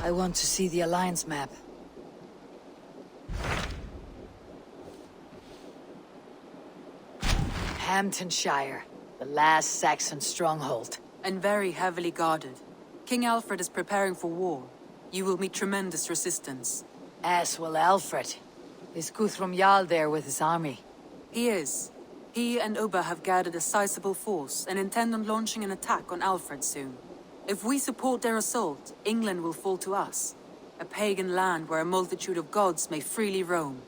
I want to see the Alliance map. Hamtunscire, the last Saxon stronghold. And very heavily guarded. King Alfred is preparing for war. You will meet tremendous resistance. As will Alfred. Is Guthrum Jarl there with his army? He is. He and Ubba have gathered a sizable force and intend on launching an attack on Alfred soon. If we support their assault, England will fall to us. A pagan land where a multitude of gods may freely roam.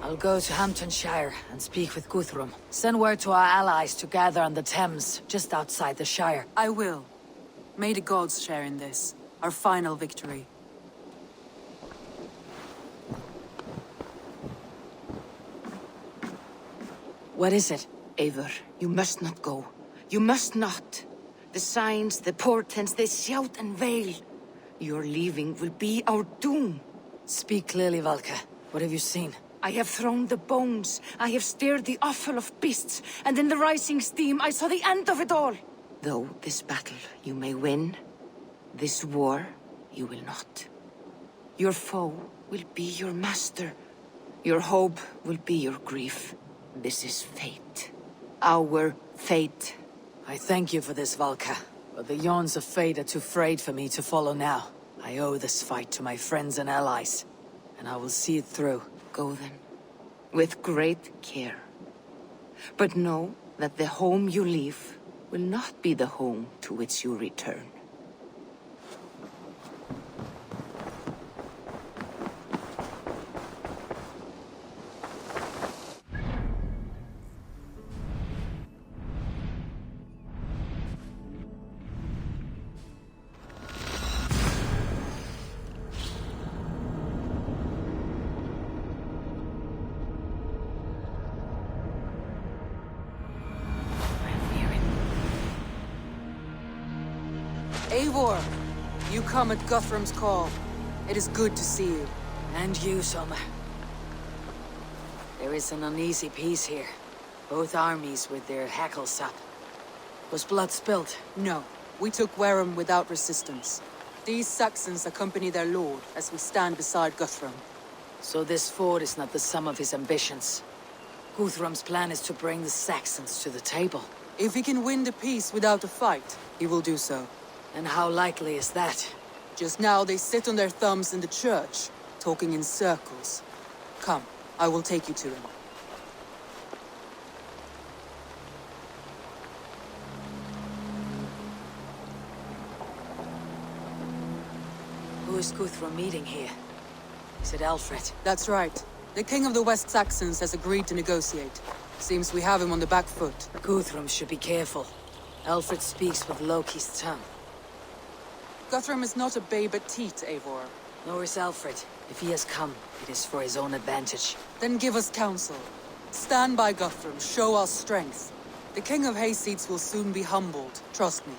I'll go to Hamtunscire and speak with Guthrum. Send word to our allies to gather on the Thames, just outside the Shire. I will. May the gods share in this, our final victory. What is it? Eivor, you must not go. You must not. The signs, the portents, they shout and wail. Your leaving will be our doom. Speak clearly, Valka. What have you seen? I have thrown the bones. I have stirred the offal of beasts. And in the rising steam, I saw the end of it all. Though this battle you may win, this war you will not. Your foe will be your master. Your hope will be your grief. This is fate. Our fate. I thank you for this, Valka. But the yawns of fate are too frayed for me to follow now. I owe this fight to my friends and allies. And I will see it through. Go then. With great care. But know that the home you leave will not be the home to which you return. Eivor, you come at Guthrum's call. It is good to see you. And you, Soma. There is an uneasy peace here. Both armies with their hackles up. Was blood spilled? No, we took Wareham without resistance. These Saxons accompany their lord as we stand beside Guthrum. So this fort is not the sum of his ambitions. Guthrum's plan is to bring the Saxons to the table. If he can win the peace without a fight, he will do so. And how likely is that? Just now they sit on their thumbs in the church, talking in circles. Come, I will take you to him. Who is Guthrum meeting here? Is it Alfred? That's right. The king of the West Saxons has agreed to negotiate. Seems we have him on the back foot. Guthrum should be careful. Alfred speaks with Loki's tongue. Guthrum is not a babe at teat, Eivor. Nor is Alfred. If he has come, it is for his own advantage. Then give us counsel. Stand by Guthrum, show our strength. The king of Hayseeds will soon be humbled, trust me.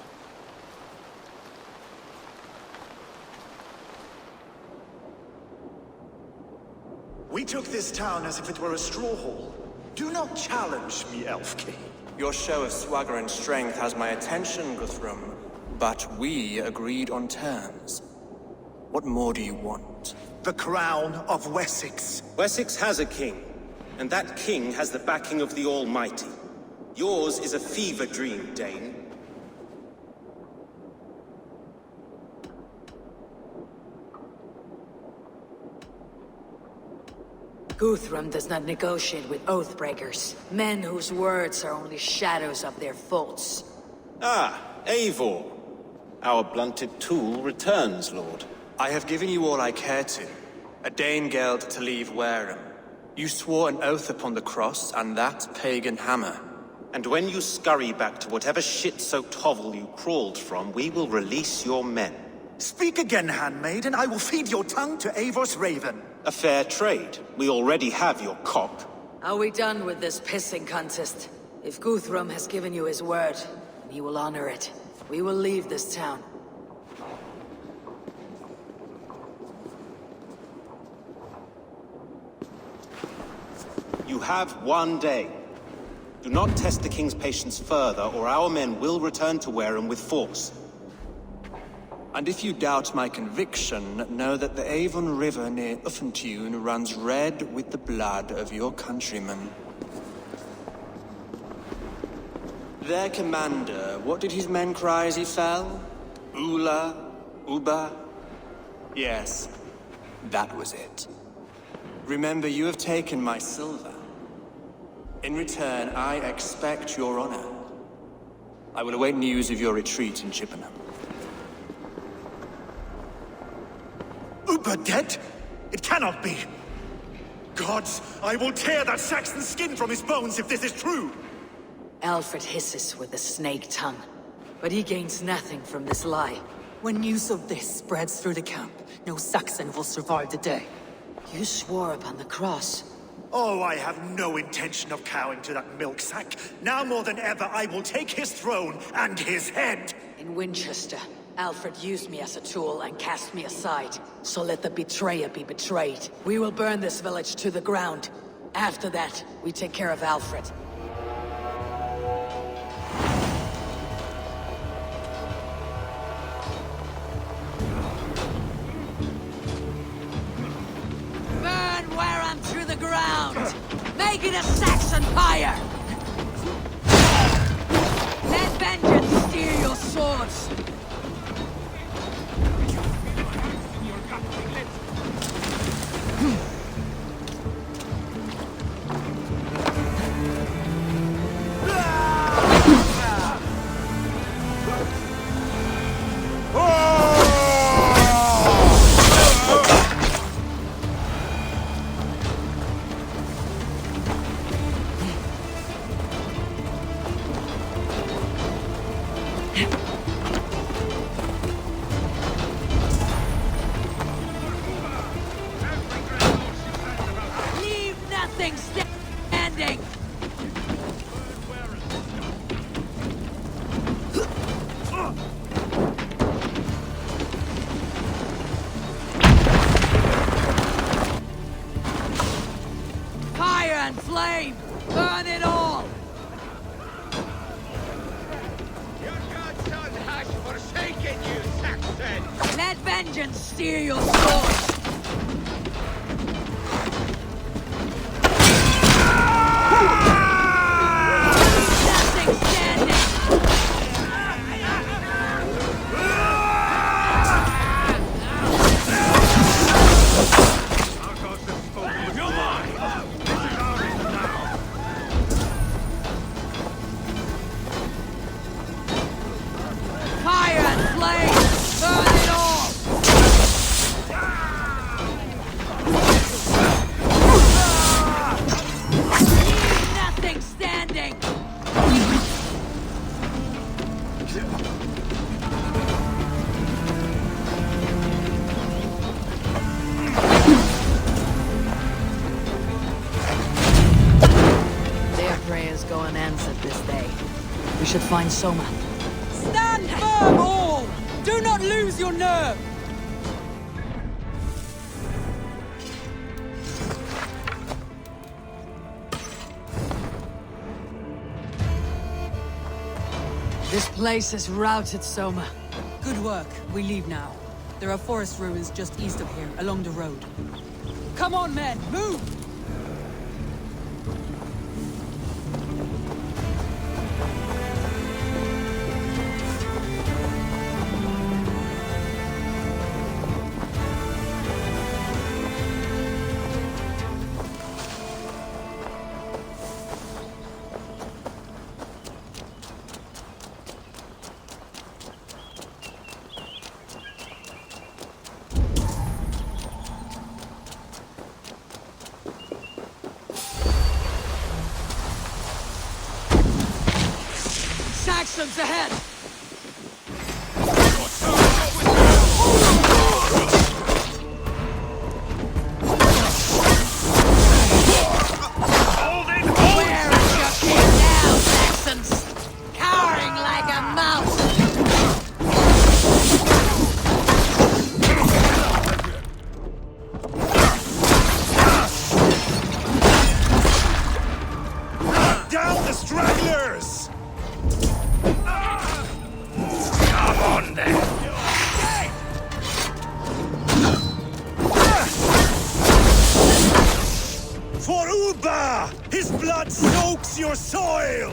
We took this town as if it were a straw hall. Do not challenge me, Elf King. Your show of swagger and strength has my attention, Guthrum. But we agreed on terms. What more do you want? The crown of Wessex. Wessex has a king, and that king has the backing of the Almighty. Yours is a fever dream, Dane. Guthrum does not negotiate with oathbreakers. Men whose words are only shadows of their faults. Ah, Eivor. Our blunted tool returns, Lord. I have given you all I care to. A Danegeld to leave Wareham. You swore an oath upon the cross, and that pagan hammer. And when you scurry back to whatever shit-soaked hovel you crawled from, we will release your men. Speak again, handmaid, and I will feed your tongue to Eivor's raven. A fair trade. We already have your cock. Are we done with this pissing contest? If Guthrum has given you his word, he will honor it. We will leave this town. You have one day. Do not test the king's patience further, or our men will return to Wareham with force. And if you doubt my conviction, know that the Avon River near Uffentune runs red with the blood of your countrymen. Their commander, what did his men cry as he fell? Ula? Uba? Yes, that was it. Remember, you have taken my silver. In return, I expect your honor. I will await news of your retreat in Chippenham. Uber dead? It cannot be! Gods, I will tear that Saxon's skin from his bones if this is true! Alfred hisses with a snake tongue, but he gains nothing from this lie. When news of this spreads through the camp, no Saxon will survive the day. You swore upon the cross. Oh, I have no intention of cowing to that milk sack. Now more than ever, I will take his throne and his head! In Winchester, Alfred used me as a tool and cast me aside. So let the betrayer be betrayed. We will burn this village to the ground. After that, we take care of Alfred. Burn Wareham to the ground! Make it a Saxon pyre! Let vengeance steer your swords! Standing! Fire and flame! Burn it all! Your godson has forsaken you, Saxon! Let vengeance steer your swords! Go unanswered this day. We should find Soma. Stand firm, all! Do not lose your nerve! This place is routed, Soma. Good work. We leave now. There are forest ruins just east of here, along the road. Come on, men! Move! Saxons ahead! Where is your king now, Saxons? Cowering like a mouse! your soil!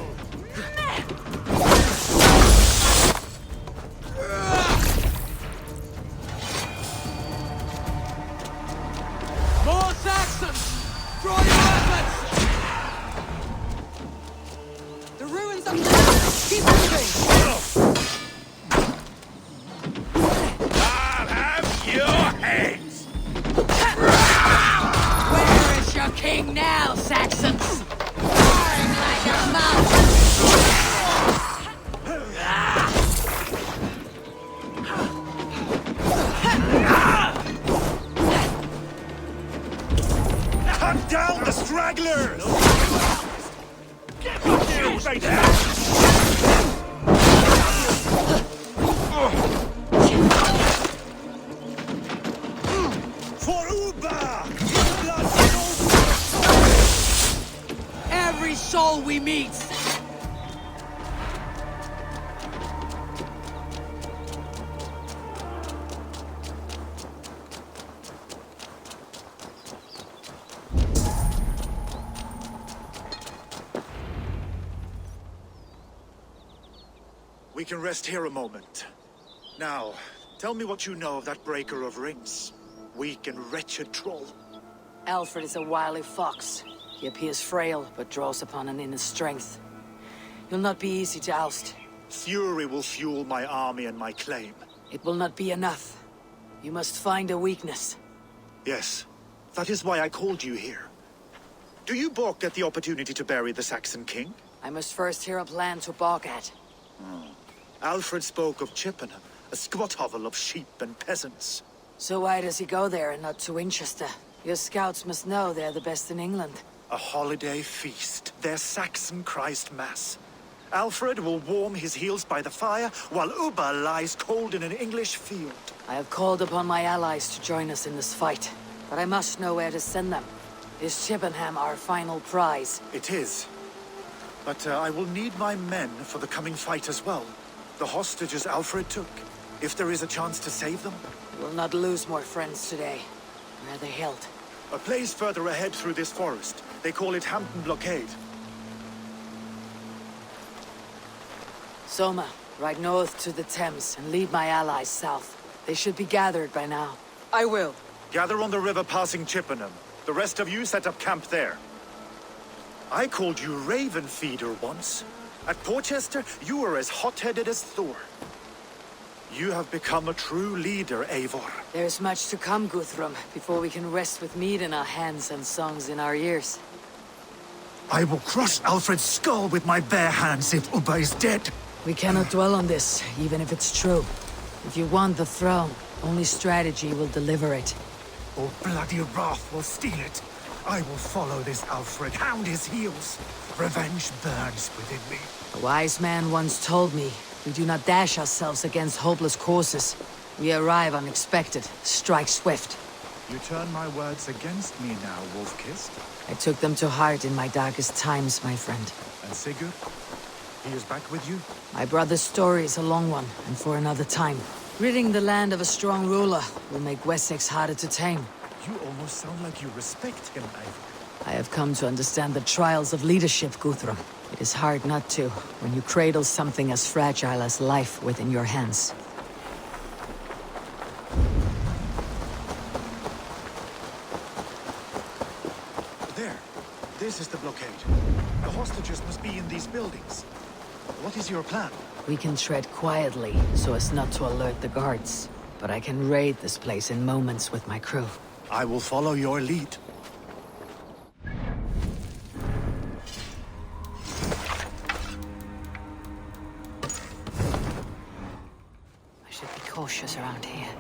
More Saxons! Draw your weapons! The ruins are there! Keep moving! I'll have your heads! Where is your king now, Saxons? Roaring like a mountain! Cut down the stragglers! Get back you, Satan! For Uba! Blood souls! Every soul we meet! We can rest here a moment. Now, tell me what you know of that breaker of rings. Weak and wretched troll. Alfred is a wily fox. He appears frail, but draws upon an inner strength. He'll not be easy to oust. Fury will fuel my army and my claim. It will not be enough. You must find a weakness. Yes, that is why I called you here. Do you balk at the opportunity to bury the Saxon king? I must first hear a plan to balk at. Alfred spoke of Chippenham, a squat hovel of sheep and peasants. So why does he go there and not to Winchester? Your scouts must know they're the best in England. A holiday feast, their Saxon Christ Mass. Alfred will warm his heels by the fire, while Uba lies cold in an English field. I have called upon my allies to join us in this fight, but I must know where to send them. Is Chippenham our final prize? It is. But I will need my men for the coming fight as well. The hostages Alfred took. If there is a chance to save them. We will not lose more friends today. Where are they held? A place further ahead through this forest. They call it Hampton Blockade. Soma, ride north to the Thames and lead my allies south. They should be gathered by now. I will. Gather on the river passing Chippenham. The rest of you set up camp there. I called you Raven Feeder once. At Porchester, you were as hot-headed as Thor. You have become a true leader, Eivor. There's much to come, Guthrum, before we can rest with meat in our hands and songs in our ears. I will crush Alfred's skull with my bare hands if Uba is dead. We cannot dwell on this, even if it's true. If you want the throne, only strategy will deliver it. Or bloody wrath will steal it. I will follow this Alfred, hound his heels. Revenge burns within me. A wise man once told me, we do not dash ourselves against hopeless courses. We arrive unexpected, strike swift. You turn my words against me now, Wolf-Kissed. I took them to heart in my darkest times, my friend. And Sigurd? He is back with you? My brother's story is a long one, and for another time. Ridding the land of a strong ruler will make Wessex harder to tame. You almost sound like you respect him, Eivor. I have come to understand the trials of leadership, Guthrum. It is hard not to, when you cradle something as fragile as life within your hands. There. This is the blockade. The hostages must be in these buildings. What is your plan? We can tread quietly, so as not to alert the guards. But I can raid this place in moments with my crew. I will follow your lead. I should be cautious around here.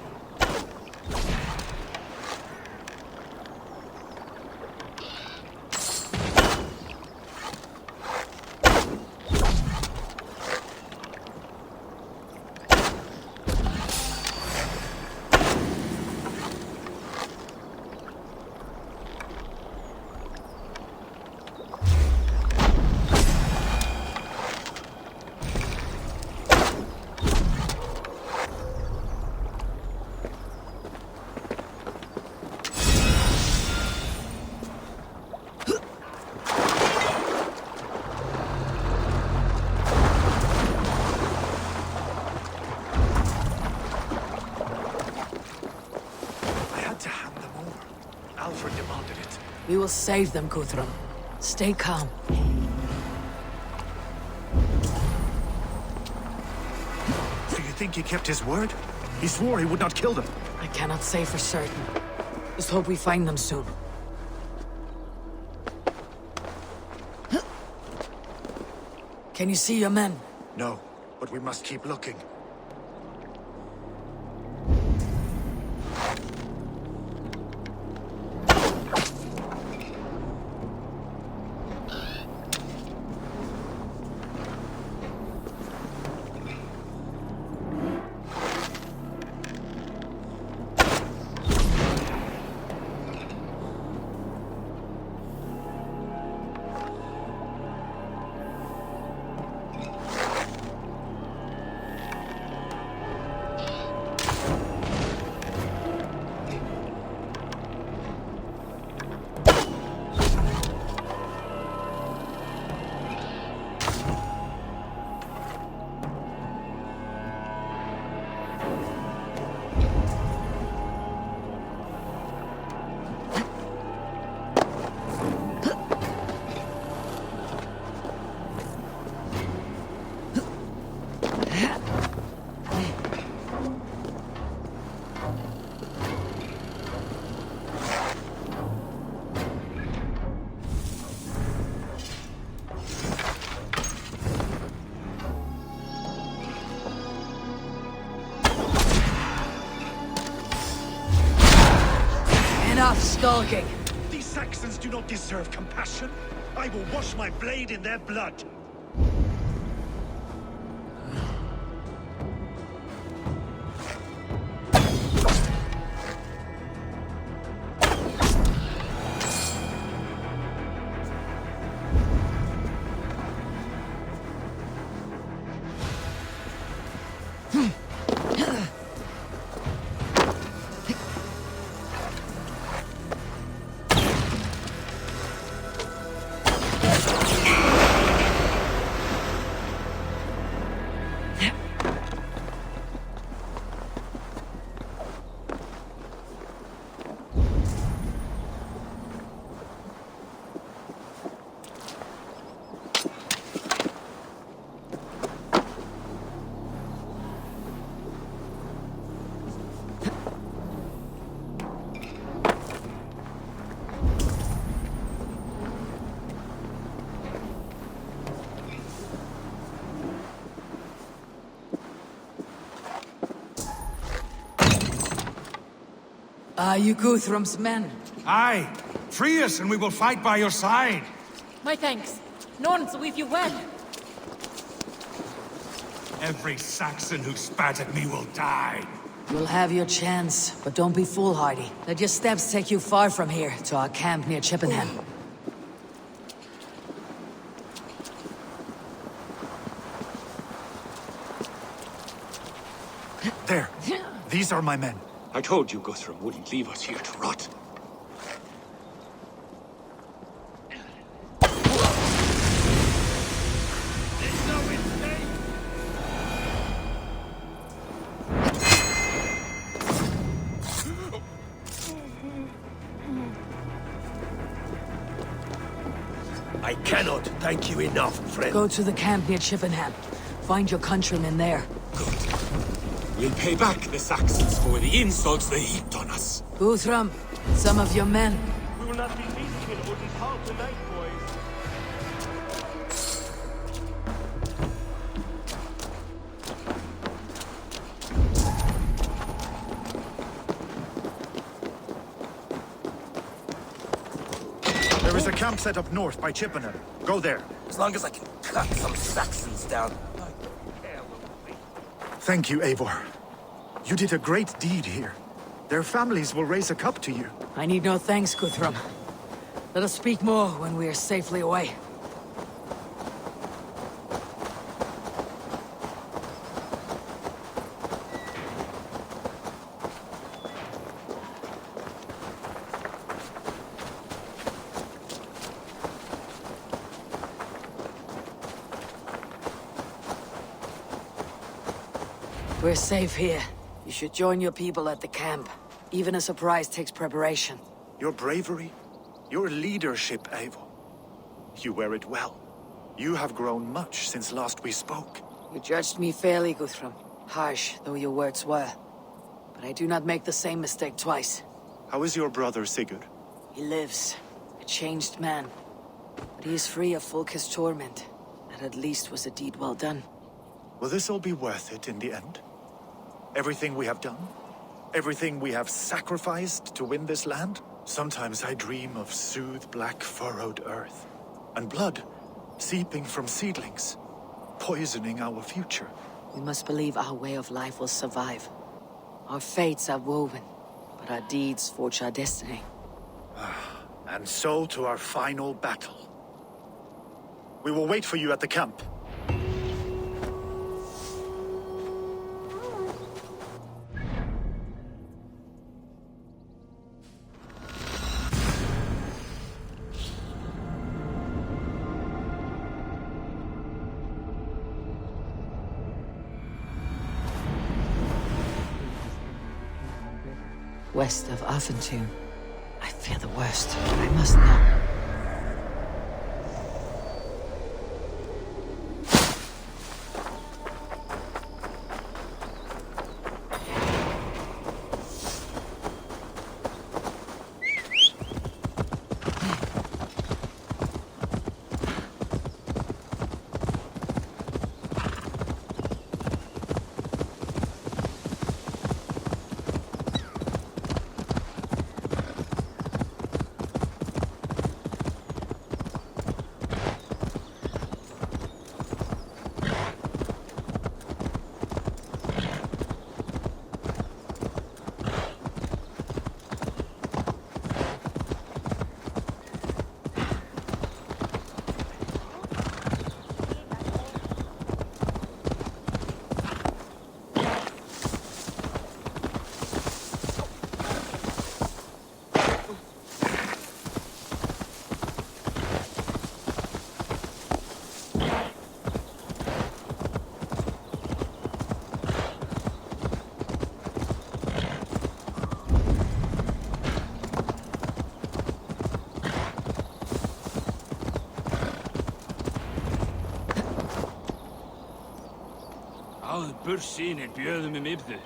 We will save them, Guthrum. Stay calm. Do you think he kept his word? He swore he would not kill them. I cannot say for certain. Just hope we find them soon. Can you see your men? No, but we must keep looking. Enough skulking. These Saxons do not deserve compassion. I will wash my blade in their blood. Are you Guthrum's men? Aye. Free us and we will fight by your side. My thanks. None so weave you well. Every Saxon who spat at me will die. You'll have your chance, but don't be foolhardy. Let your steps take you far from here, to our camp near Chippenham. There. These are my men. I told you Guthrum wouldn't leave us here to rot. I cannot thank you enough, friend. Go to the camp near Chippenham. Find your countrymen there. Good. We'll pay back the Saxons for the insults they heaped on us. Guthrum, some of your men. We will not be feasting in Odin's hall tonight, boys. There is a camp set up north by Chippenham. Go there. As long as I can cut some Saxons down. Thank you, Eivor. You did a great deed here. Their families will raise a cup to you. I need no thanks, Guthrum. Let us speak more when we are safely away. We're safe here. You should join your people at the camp. Even a surprise takes preparation. Your bravery Your leadership, Eivor. You wear it well. You have grown much since last we spoke. You judged me fairly, Guthrum. Harsh though your words were. But I do not make the same mistake twice. How is your brother, Sigurd? He lives, a changed man. But he is free of Folk's torment. That at least was a deed well done. Will this all be worth it in the end? Everything we have done? Everything we have sacrificed to win this land? Sometimes I dream of soothed black furrowed earth. And blood seeping from seedlings, poisoning our future. We must believe our way of life will survive. Our fates are woven, but our deeds forge our destiny. And so to our final battle. We will wait for you at the camp. West of Hamtunscire. I fear the worst, but I must know. Bursinn bjöðum ibdu.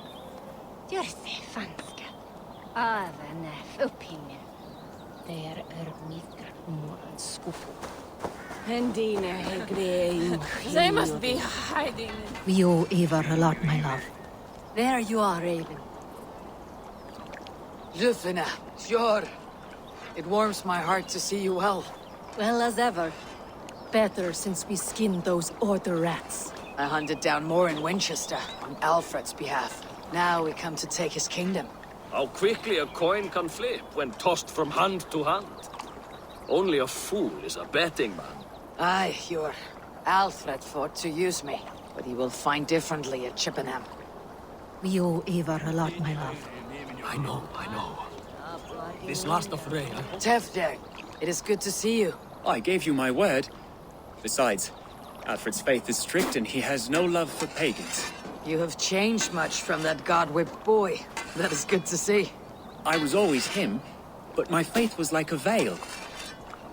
Djörfi fanska. Avanef upphinge. Der midgar moran skupu. Hendina hegre. They must be hiding. We owe Ivar a lot, my love. There you are, Raven. Lufina, sure. It warms my heart to see you well. Well as ever. Better since we skinned those order rats. I hunted down more in Winchester on Alfred's behalf. Now we come to take his kingdom. How quickly a coin can flip when tossed from hand to hand. Only a fool is a betting man. Aye, your Alfred fought to use me, but he will find differently at Chippenham. We owe Ivar a lot, my love. I know. This last of Rey, Tefder, it is good to see you. I gave you my word. Besides, Alfred's faith is strict and he has no love for pagans. You have changed much from that god-whipped boy. That is good to see. I was always him, but my faith was like a veil.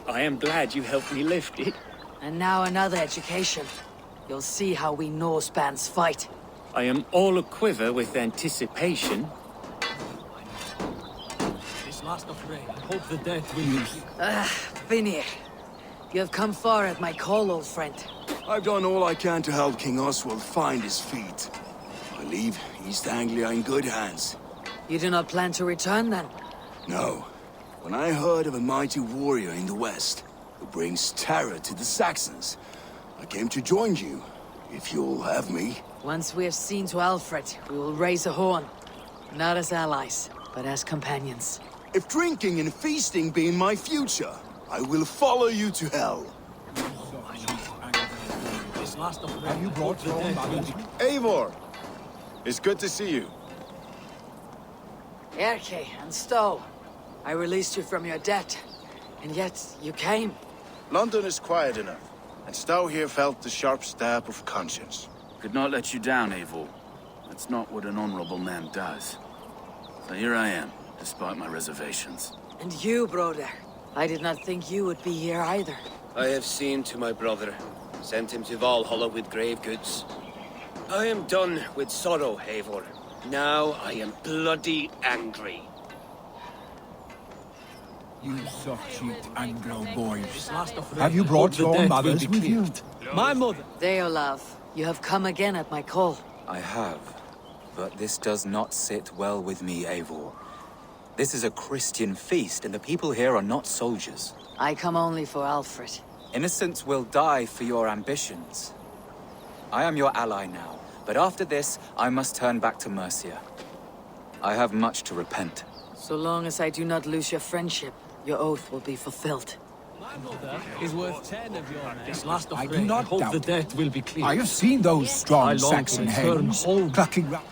I am glad you helped me lift it. And now another education. You'll see how we Norse bands fight. I am all a-quiver with anticipation. This last of Rey, I hope the dead will meet. Vinir, you have come far at my call, old friend. I've done all I can to help King Oswald find his feet. I leave East Anglia in good hands. You do not plan to return, then? No. When I heard of a mighty warrior in the west who brings terror to the Saxons, I came to join you, if you'll have me. Once we have seen to Alfred, we will raise a horn. Not as allies, but as companions. If drinking and feasting be in my future, I will follow you to hell. Have you brought your own baggage? Eivor! It's good to see you. Erke and Stowe. I released you from your debt, and yet you came. London is quiet enough, and Stowe here felt the sharp stab of conscience. Could not let you down, Eivor. That's not what an honorable man does. So here I am, despite my reservations. And you, brother. I did not think you would be here either. I have seen to my brother, sent him to Valhalla with grave goods. I am done with sorrow, Eivor. Now I am bloody angry. You soft-cheeked Anglo boys. Have you brought your mothers with you? My mother! Deolav, you have come again at my call. I have, but this does not sit well with me, Eivor. This is a Christian feast, and the people here are not soldiers. I come only for Alfred. Innocents will die for your ambitions. I am your ally now, but after this, I must turn back to Mercia. I have much to repent. So long as I do not lose your friendship, your oath will be fulfilled. My mother is worth 10 of your men. This last of I rain, do not hope doubt the it. debt will be clear. I have seen those strong I long Saxon to return hens home. clucking round.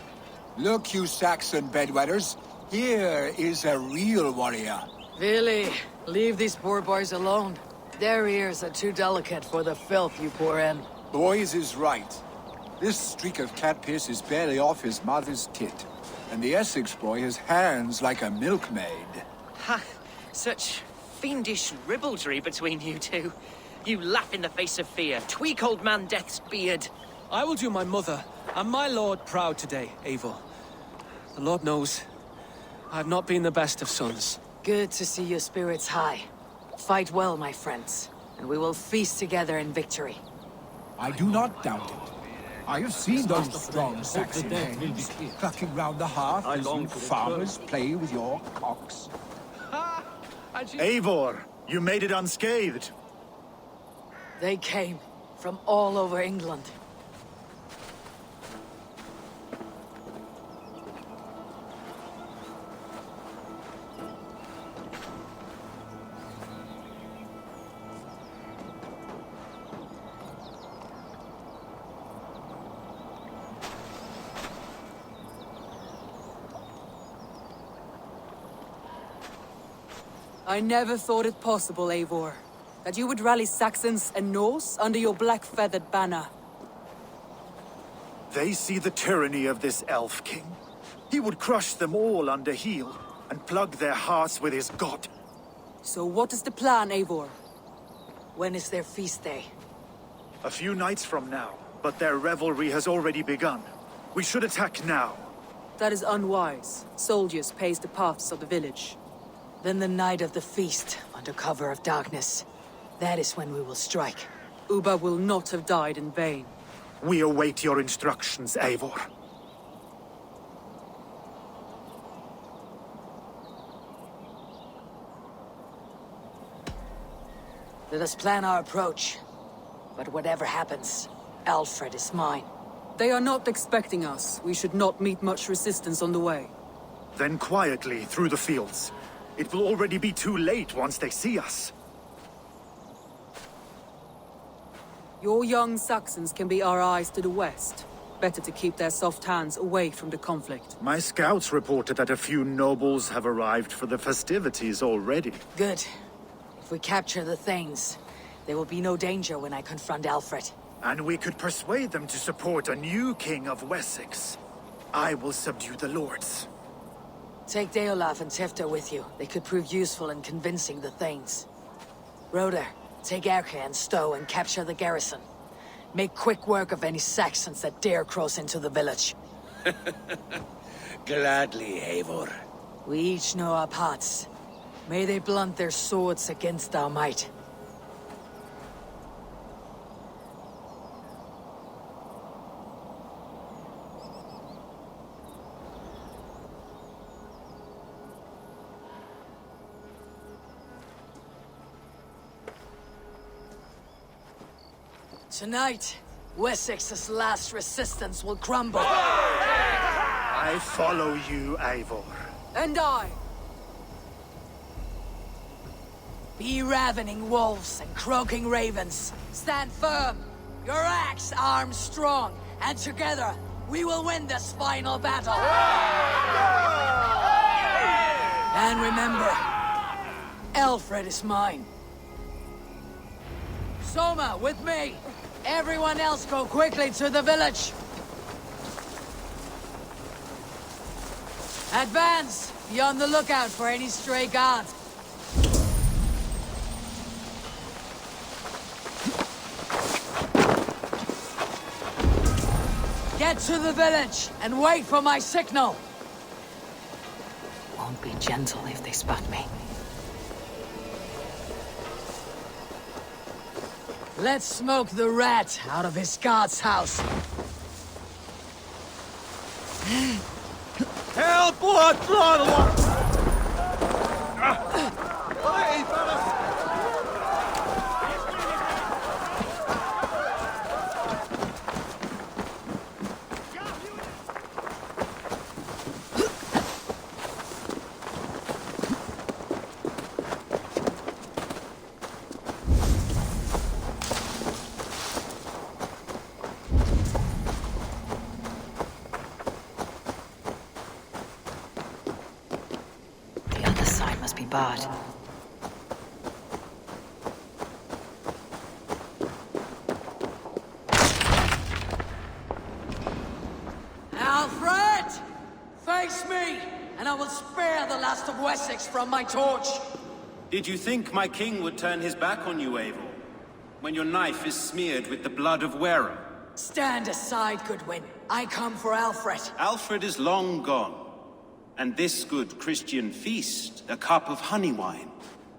Look, you Saxon bedwetters. Here is a real warrior. Really, leave these poor boys alone. Their ears are too delicate for the filth you pour in. Boys is right. This streak of cat piss is barely off his mother's tit. And the Essex boy has hands like a milkmaid. Ha! Such fiendish ribaldry between you two. You laugh in the face of fear. Tweak old man Death's beard. I will do my mother and my lord proud today, Eivor. The Lord knows, I have not been the best of sons. Good to see your spirits high. Fight well, my friends, and we will feast together in victory. I do not doubt it. I have seen those strong Saxon hens clucking round the hearth as you farmers play with your cocks. Eivor, you made it unscathed. They came from all over England. I never thought it possible, Eivor, that you would rally Saxons and Norse under your black-feathered banner. They see the tyranny of this elf king. He would crush them all under heel and plug their hearts with his god. So what is the plan, Eivor? When is their feast day? A few nights from now, but their revelry has already begun. We should attack now. That is unwise. Soldiers pace the paths of the village. Then the night of the feast, under cover of darkness. That is when we will strike. Ubba will not have died in vain. We await your instructions, Eivor. Let us plan our approach. But whatever happens, Alfred is mine. They are not expecting us. We should not meet much resistance on the way. Then quietly through the fields. It will already be too late once they see us. Your young Saxons can be our eyes to the west. Better to keep their soft hands away from the conflict. My scouts reported that a few nobles have arrived for the festivities already. Good. If we capture the Thanes, there will be no danger when I confront Alfred. And we could persuade them to support a new king of Wessex. I will subdue the lords. Take Deolav and Tifta with you. They could prove useful in convincing the Thanes. Roder, take Erke and Stowe and capture the garrison. Make quick work of any Saxons that dare cross into the village. Gladly, Eivor. We each know our parts. May they blunt their swords against our might. Tonight, Wessex's last resistance will crumble. I follow you, Eivor. And I! Be ravening wolves and croaking ravens. Stand firm. Your axe arms strong. And together, we will win this final battle. And remember, Alfred is mine. Soma, with me. Everyone else go quickly to the village. Advance. Be on the lookout for any stray guards. Get to the village and wait for my signal. Won't be gentle if they spot me. Let's smoke the rat out of his guard's house. Help! Blood! Barred. Alfred! Face me, and I will spare the last of Wessex from my torch. Did you think my king would turn his back on you, Eivor? When your knife is smeared with the blood of Wareham? Stand aside, Goodwin. I come for Alfred. Alfred is long gone. And this good Christian feast, a cup of honey wine,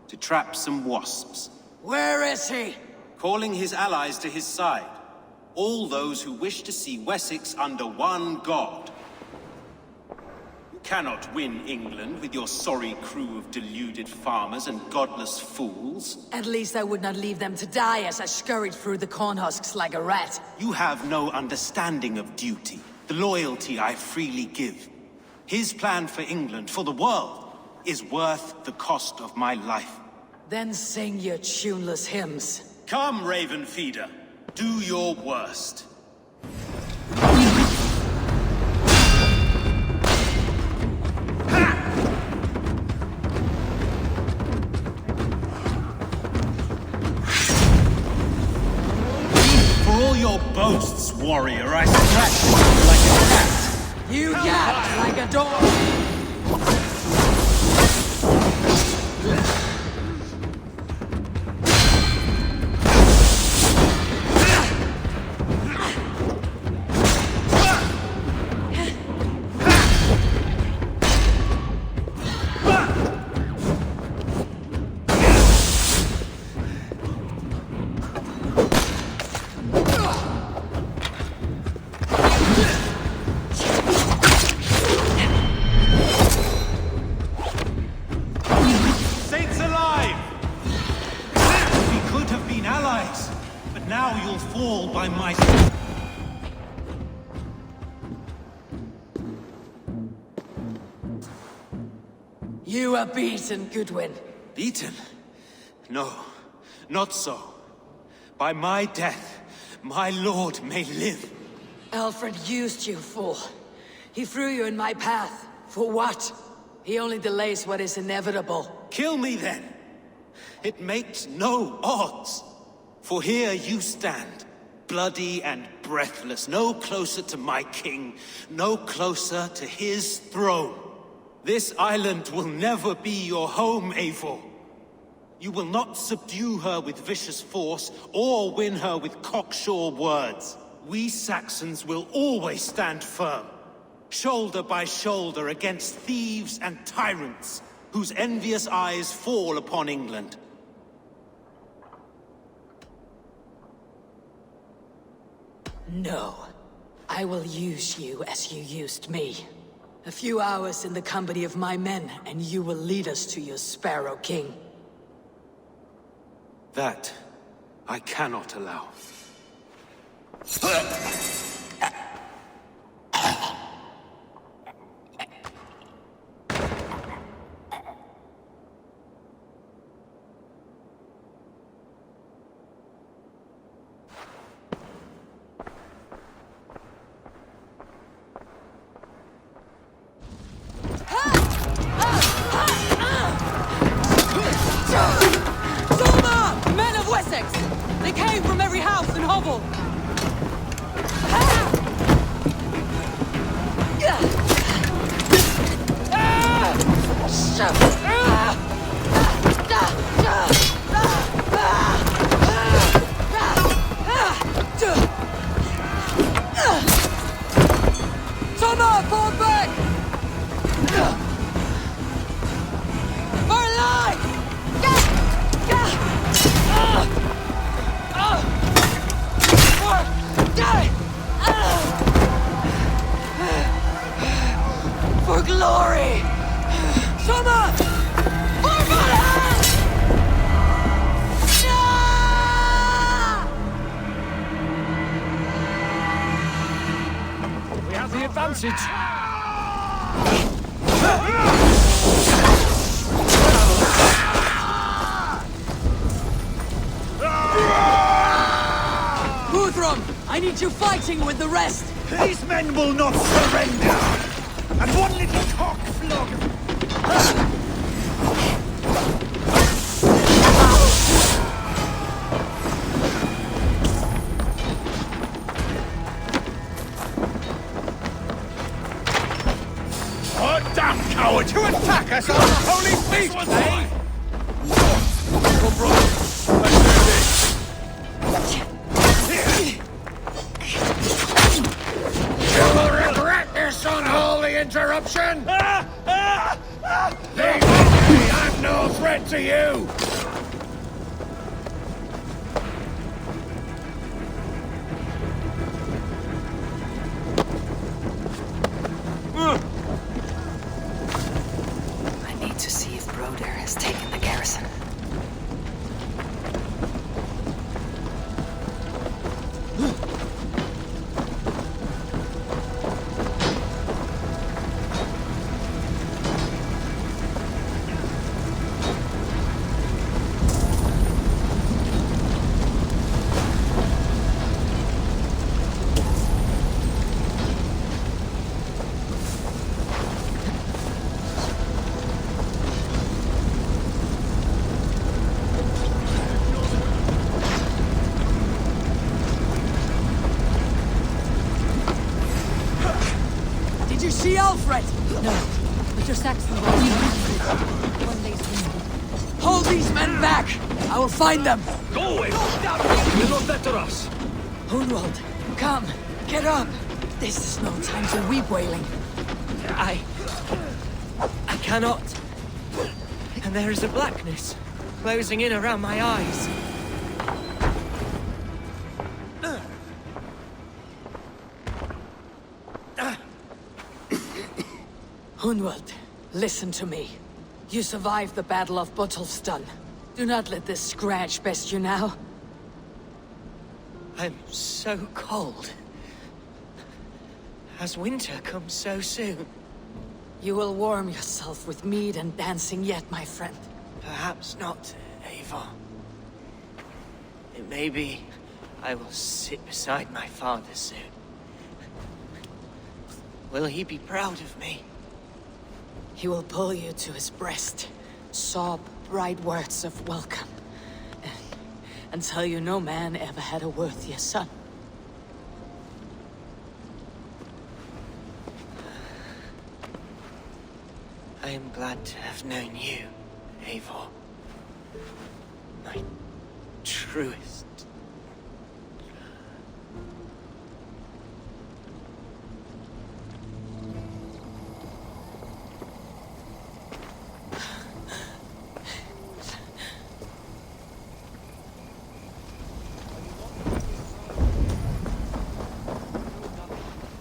to trap some wasps. Where is he? Calling his allies to his side. All those who wish to see Wessex under one god. You cannot win England with your sorry crew of deluded farmers and godless fools. At least I would not leave them to die as I scurried through the corn husks like a rat. You have no understanding of duty, the loyalty I freely give. His plan for England, for the world, is worth the cost of my life. Then sing your tuneless hymns. Come, Raven Feeder. Do your worst. For all your boasts, warrior, I scratch you like a cat. You yapped like a dog! You are beaten, Goodwin. Beaten? No, not so. By my death, my lord may live. Alfred used you, fool. He threw you in my path. For what? He only delays what is inevitable. Kill me then. It makes no odds. For here you stand, bloody and breathless, no closer to my king, no closer to his throne. This island will never be your home, Eivor. You will not subdue her with vicious force, or win her with cocksure words. We Saxons will always stand firm, shoulder by shoulder against thieves and tyrants, whose envious eyes fall upon England. No. I will use you as you used me. A few hours in the company of my men, and you will lead us to your Sparrow King. That I cannot allow. They came from every house and hovel! Summer, fall back! For life! For glory! Summer! For Valhalla! We have the advantage. Guthrum, I need you fighting with the rest! These men will not surrender! And one little cock flog! Oh, damn coward! To attack us on the holy feast, eh? Come, brother. Let's do this. You will regret this unholy interruption! Leave me! I'm no threat to you! I need to see if Broder has taken the garrison. Did you see Alfred? No, but your Saxons are one day's wounded. Hold these men back! I will find them! Go away! You're not better us. Hunwald, come, get up! This is no time to weep wailing. I cannot. And there is a blackness closing in around my eyes. Hunwald, listen to me. You survived the Battle of Botolfston. Do not let this scratch best you now. I'm so cold. Has winter come so soon? You will warm yourself with mead and dancing yet, my friend. Perhaps not, Eivor. It may be I will sit beside my father soon. Will he be proud of me? He will pull you to his breast, sob bright words of welcome, and tell you no man ever had a worthier son. I am glad to have known you, Eivor. My truest.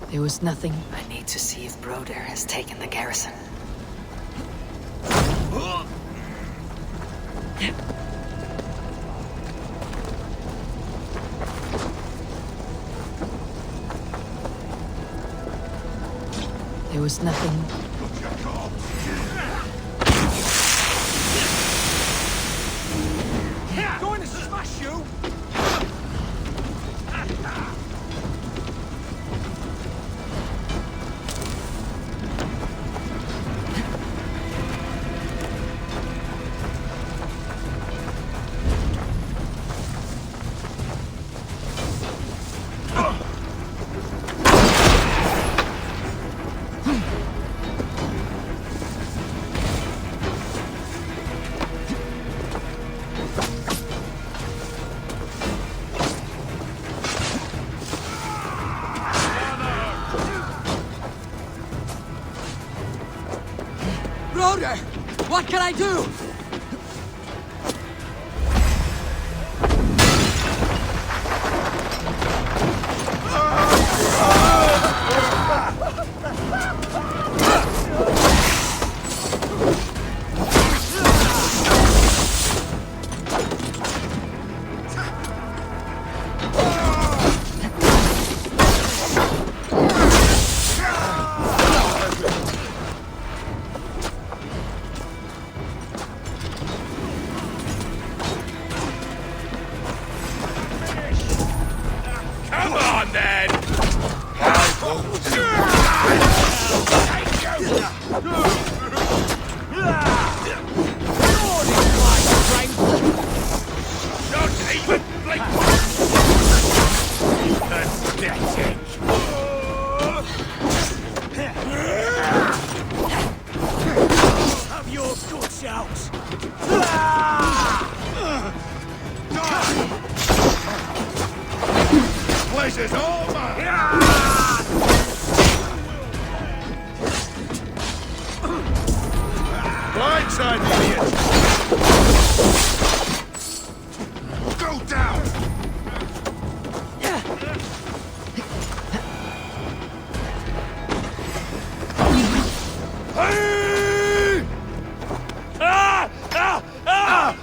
There was nothing. I need to see if Broder has taken the garrison. There was nothing. Going to smash you! Roder! What can I do? Come on, then! Not even blink! Pathetic! Have your guts out! Pleasure's all mine! Blindside, idiot! Go down! Hey! Ah! Ah! Ah!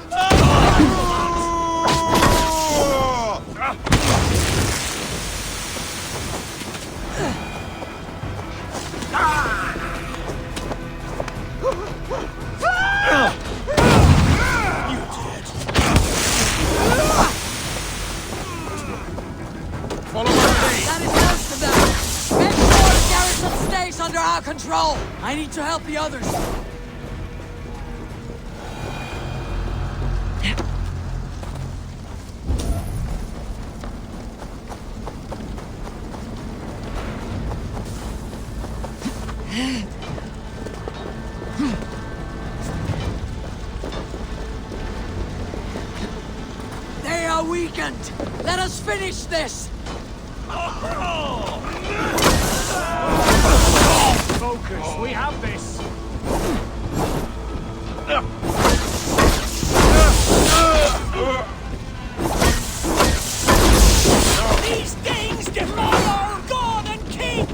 Follow my lead. That is most of them. Make sure the garrison stays under our control. I need to help the others. They are weakened. Let us finish this. Focus, we have this! These things defy our god and king!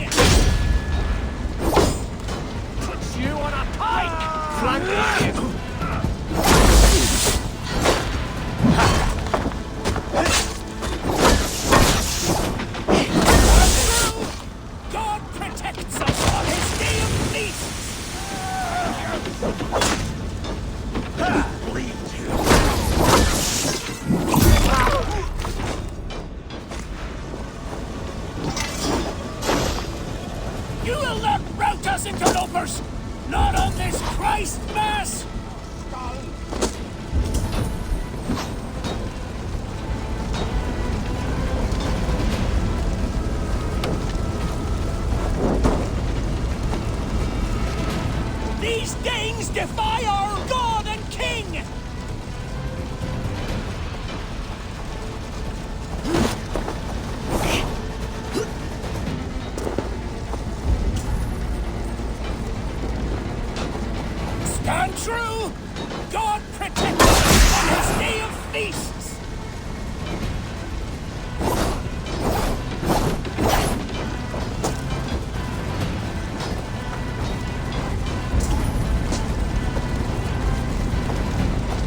Put you on a pike! Flank him! God protects us on his day of feast! Bleed you! You will not rout us, interlopers! Not on this Christ Mass! These Danes defy our god and king! Stand true! God protect us on his day of feasts!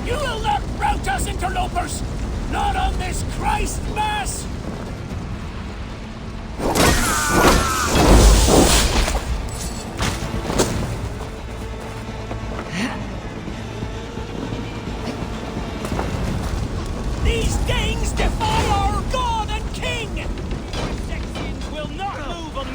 You will not rout us, interlopers! Not on this Christ Mass! These Danes defy our god and king! Saxons will not move on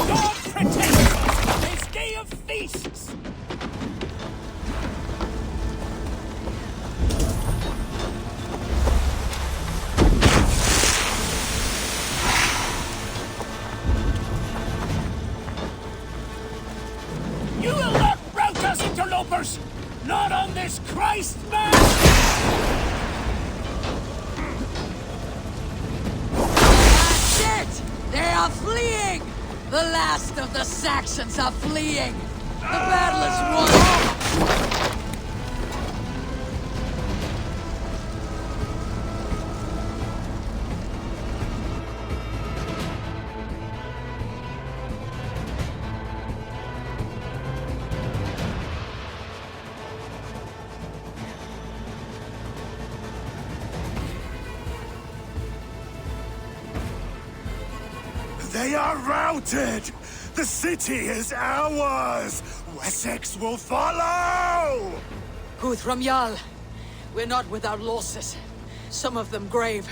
God protect us on his day of feasts! You will not rout us, interlopers! Not on this Christ Mass! That's it! They are fleeing! The last of the Saxons are fleeing! The battle is won! They are routed! The city is ours! Wessex will follow! Guthrum Jarl, we're not without losses. Some of them grave.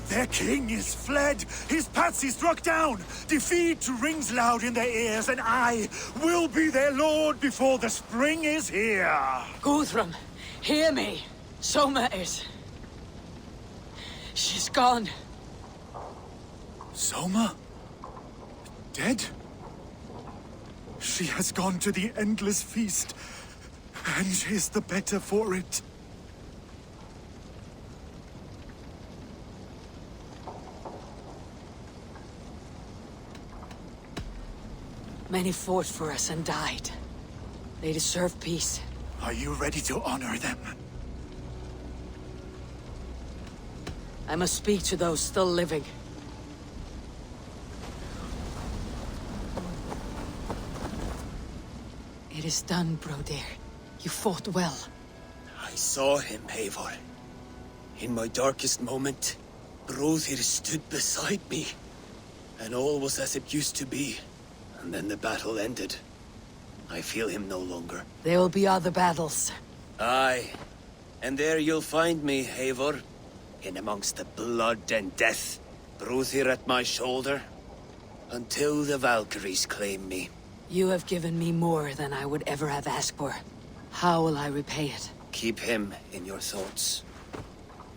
Their king is fled! His patsy struck down! Defeat rings loud in their ears, and I will be their lord before the spring is here! Guthrum, hear me. Soma is... she's gone. Soma? Dead? She has gone to the endless feast, and is the better for it. Many fought for us and died. They deserve peace. Are you ready to honor them? I must speak to those still living. It is done, Brodir. You fought well. I saw him, Eivor. In my darkest moment, Brodir stood beside me. And all was as it used to be. And then the battle ended. I feel him no longer. There will be other battles. Aye. And there you'll find me, Eivor. In amongst the blood and death. Brodir at my shoulder. Until the Valkyries claim me. You have given me more than I would ever have asked for. How will I repay it? Keep him in your thoughts.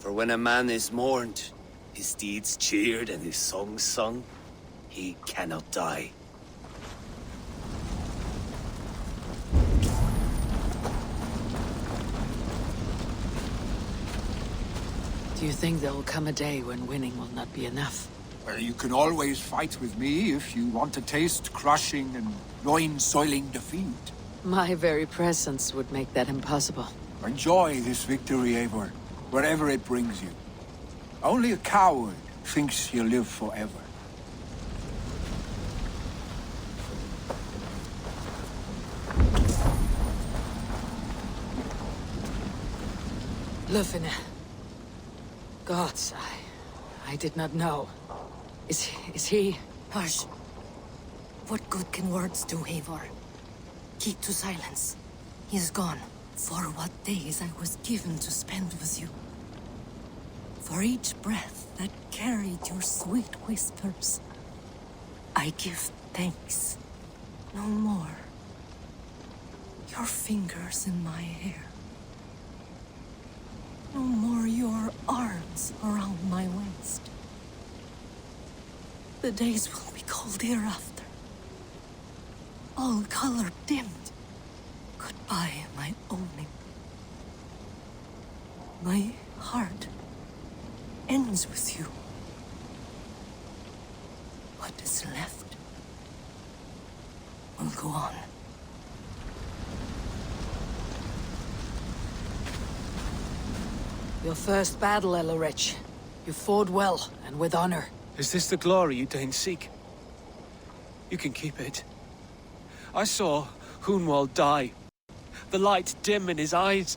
For when a man is mourned, his deeds cheered and his songs sung, he cannot die. Do you think there will come a day when winning will not be enough? Well, you can always fight with me if you want to taste crushing and loin-soiling defeat. My very presence would make that impossible. Enjoy this victory, Eivor, wherever it brings you. Only a coward thinks he'll live forever. Lufina. Gods, I did not know. Is he... Hush. What good can words do, Eivor? Keep to silence. He is gone. For what days I was given to spend with you. For each breath that carried your sweet whispers. I give thanks. No more. Your fingers in my hair. No more your arms around my waist. The days will be cold hereafter. All color dimmed. Goodbye, my owning. My heart ends with you. What is left will go on. Your first battle, Elorich. You fought well, and with honor. Is this the glory you deign seek? You can keep it. I saw Hunwald die. The light dim in his eyes.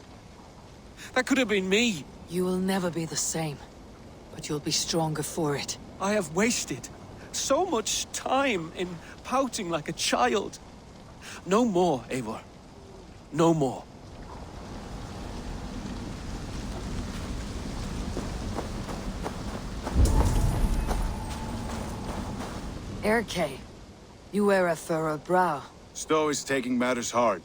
That could have been me. You will never be the same. But you'll be stronger for it. I have wasted so much time in pouting like a child. No more, Eivor. No more. Erke, you wear a furrowed brow. Stowe is taking matters hard.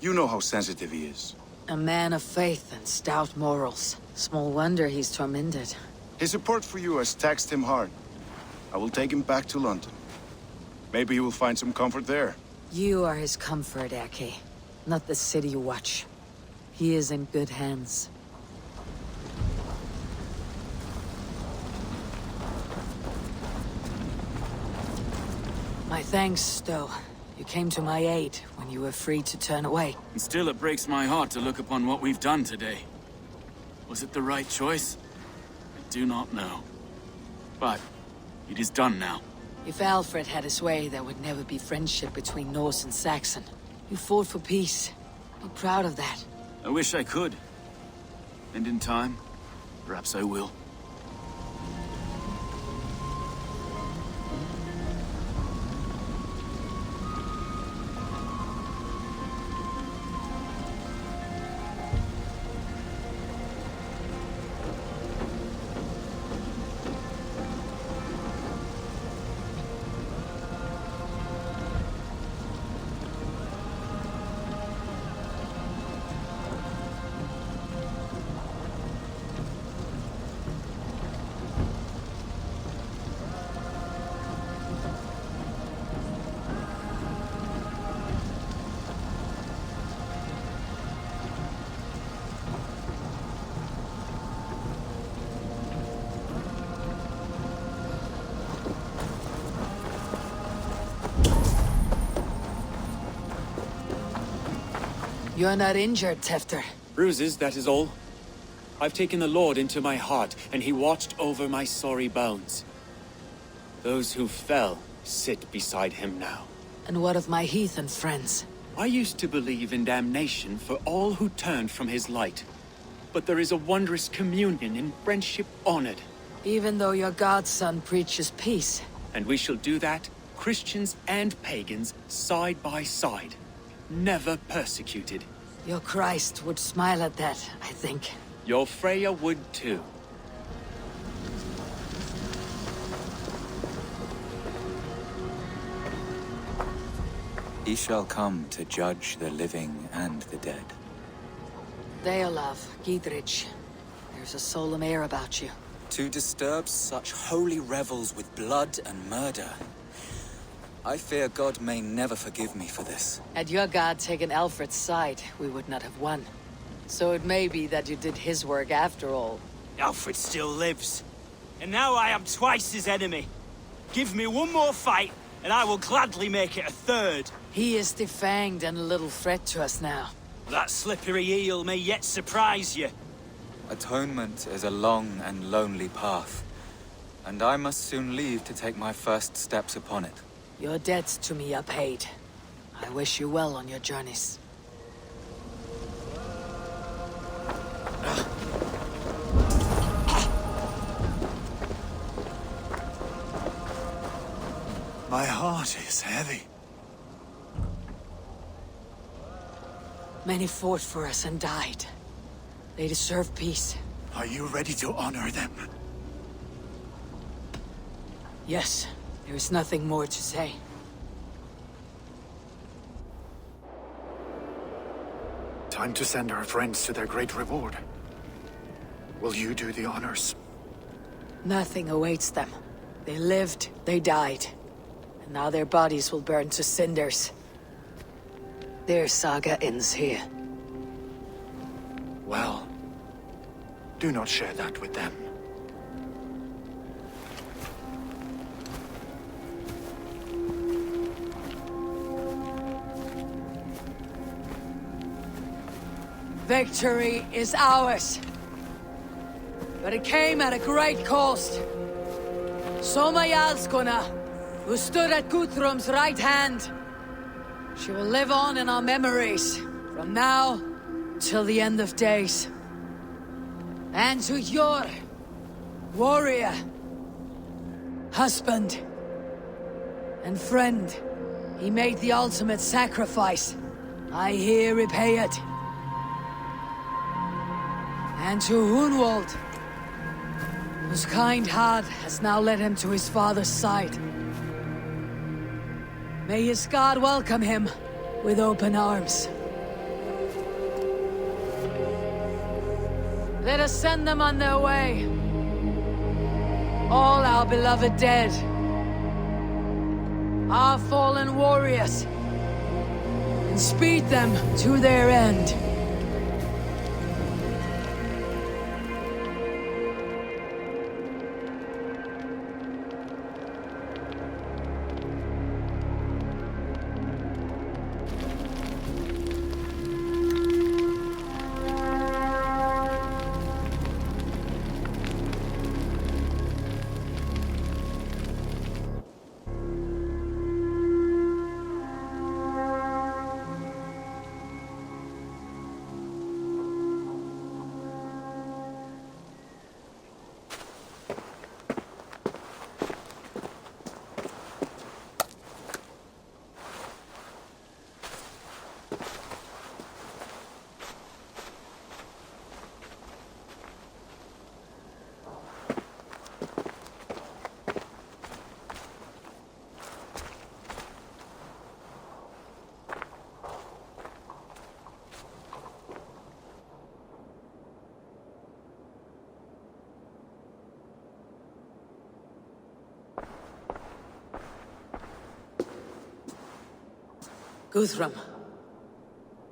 You know how sensitive he is. A man of faith and stout morals. Small wonder he's tormented. His support for you has taxed him hard. I will take him back to London. Maybe he will find some comfort there. You are his comfort, Erke. Not the city you watch. He is in good hands. My thanks, Stowe. You came to my aid when you were free to turn away. And still it breaks my heart to look upon what we've done today. Was it the right choice? I do not know. But it is done now. If Alfred had his way, there would never be friendship between Norse and Saxon. You fought for peace. Be proud of that. I wish I could. And in time, perhaps I will. You're not injured, Tefter. Bruises, that is all. I've taken the Lord into my heart, and he watched over my sorry bones. Those who fell sit beside him now. And what of my heathen friends? I used to believe in damnation for all who turned from his light. But there is a wondrous communion in friendship honored. Even though your godson preaches peace. And we shall do that, Christians and pagans, side by side. Never persecuted. Your Christ would smile at that, I think. Your Freya would too. He shall come to judge the living and the dead. Deolav, Gidrich, there's a solemn air about you. To disturb such holy revels with blood and murder. I fear God may never forgive me for this. Had your god taken Alfred's side, we would not have won. So it may be that you did his work after all. Alfred still lives. And now I am twice his enemy. Give me one more fight, and I will gladly make it a third. He is defanged and a little threat to us now. That slippery eel may yet surprise you. Atonement is a long and lonely path. And I must soon leave to take my first steps upon it. Your debts to me are paid. I wish you well on your journeys. My heart is heavy. Many fought for us and died. They deserve peace. Are you ready to honor them? Yes. There is nothing more to say. Time to send our friends to their great reward. Will you do the honors? Nothing awaits them. They lived, they died. And now their bodies will burn to cinders. Their saga ends here. Well, do not share that with them. Victory is ours. But it came at a great cost. Soma Jarlskona, who stood at Guthrum's right hand. She will live on in our memories, from now till the end of days. And to your warrior, husband, and friend, he made the ultimate sacrifice. I here repay it. And to Hunwald, whose kind heart has now led him to his father's side. May his God welcome him with open arms. Let us send them on their way. All our beloved dead. Our fallen warriors. And speed them to their end. Guthrum.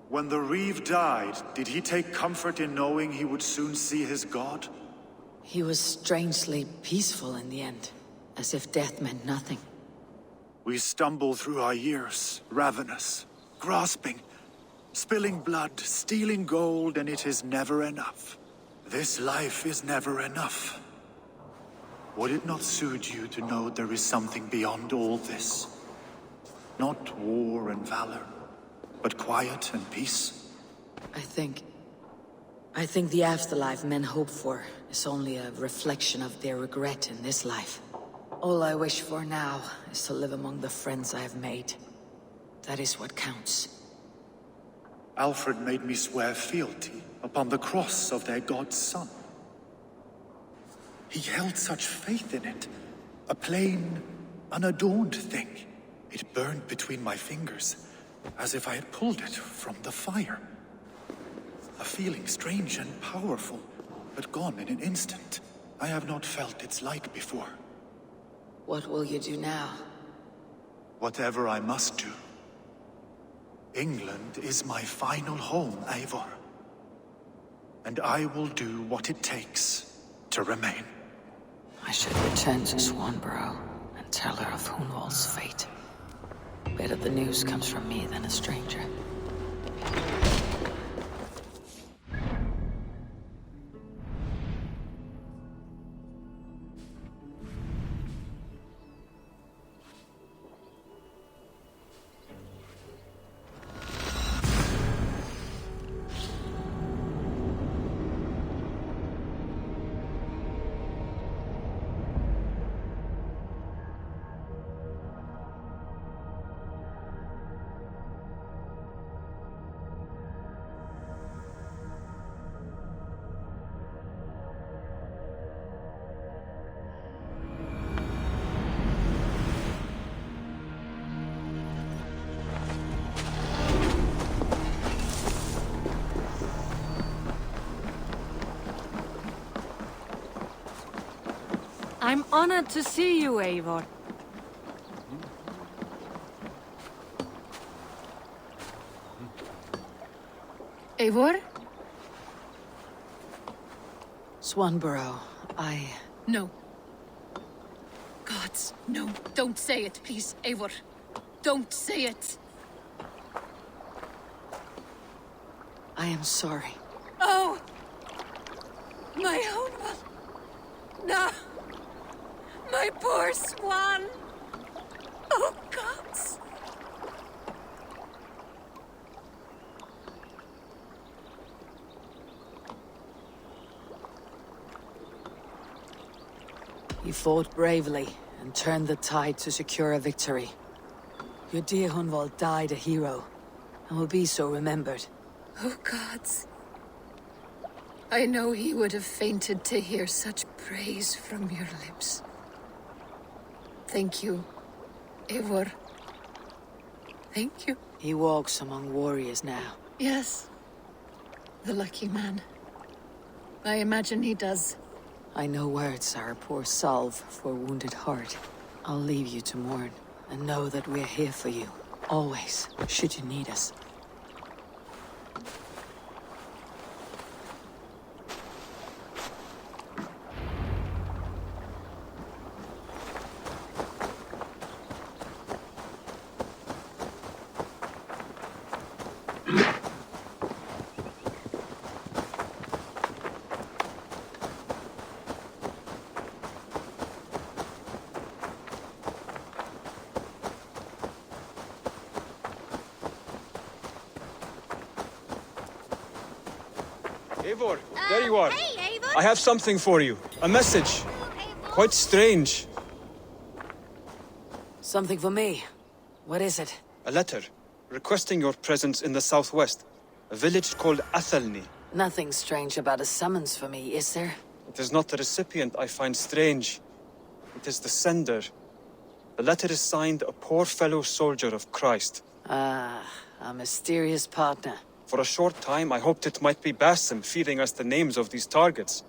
When the Reeve died, did he take comfort in knowing he would soon see his god? He was strangely peaceful in the end, as if death meant nothing. We stumble through our years, ravenous, grasping, spilling blood, stealing gold, and it is never enough. This life is never enough. Would it not soothe you to know there is something beyond all this? Not war and valor, but quiet and peace? I think the afterlife men hope for is only a reflection of their regret in this life. All I wish for now is to live among the friends I have made. That is what counts. Alfred made me swear fealty upon the cross of their god's son. He held such faith in it, a plain, unadorned thing. It burned between my fingers, as if I had pulled it from the fire. A feeling strange and powerful, but gone in an instant. I have not felt its like before. What will you do now? Whatever I must do. England is my final home, Eivor. And I will do what it takes to remain. I should return to Swanborough and tell her of Hunwald's fate. Better the news comes from me than a stranger. I'm honored to see you, Eivor. Eivor? Swanborough, No. Gods, no. Don't say it, please, Eivor. Don't say it. I am sorry. Oh! My own one. No! My poor swan! Oh, gods! You fought bravely and turned the tide to secure a victory. Your dear Hunwald died a hero, and will be so remembered. Oh, gods. I know he would have fainted to hear such praise from your lips. Thank you, Eivor. Thank you. He walks among warriors now. Yes. The lucky man. I imagine he does. I know words are a poor salve for a wounded heart. I'll leave you to mourn, and know that we're here for you. Always, should you need us. Eivor, there you are. Hey, Eivor. I have something for you. A message. Quite strange. Something for me. What is it? A letter requesting your presence in the southwest. A village called Athelney. Nothing strange about a summons for me, is there? It is not the recipient I find strange. It is the sender. The letter is signed a poor fellow soldier of Christ. Ah, a mysterious partner. For a short time, I hoped it might be Basim feeding us the names of these targets.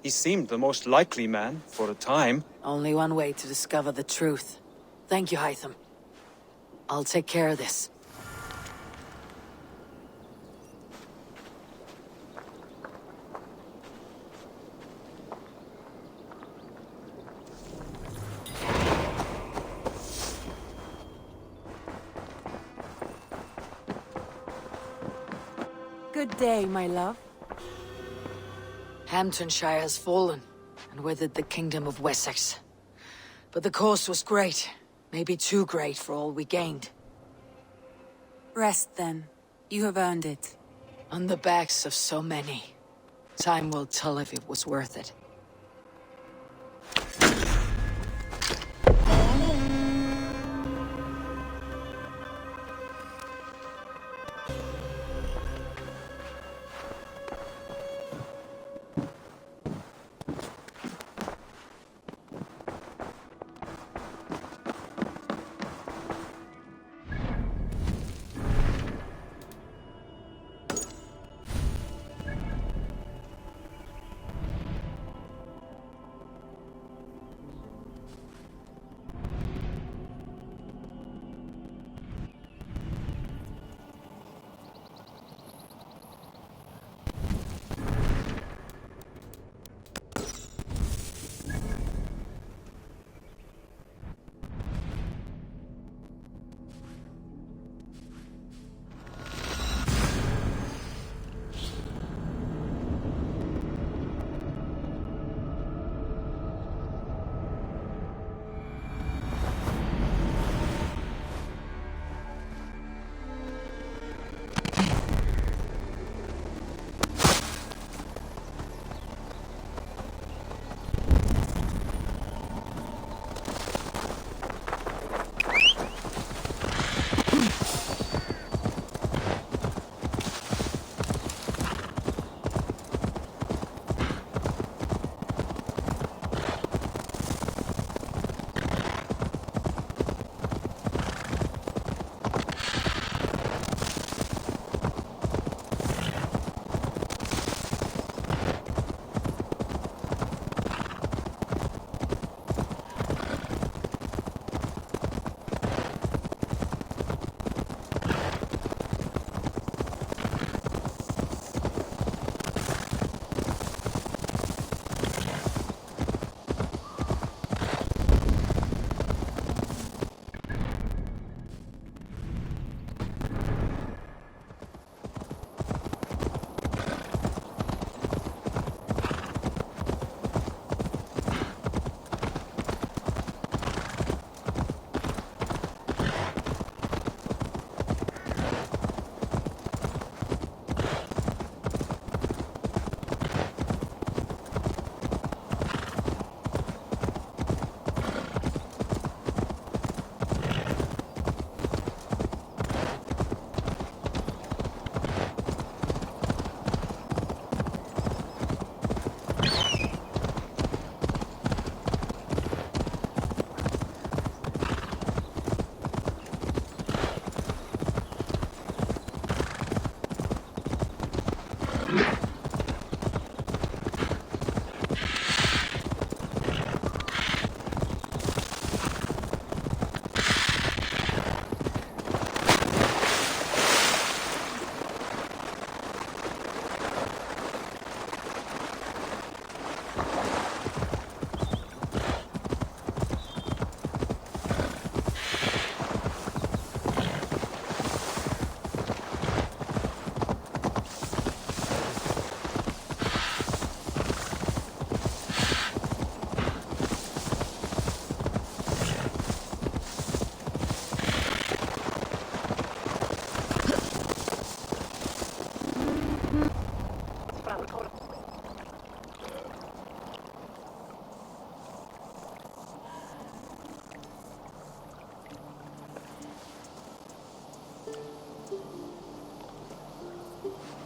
He seemed the most likely man, for a time. Only one way to discover the truth. Thank you, Hytham. I'll take care of this. Good day, my love. Hamtunscire has fallen, and with it the Kingdom of Wessex. But the cost was great. Maybe too great for all we gained. Rest then. You have earned it. On the backs of so many. Time will tell if it was worth it.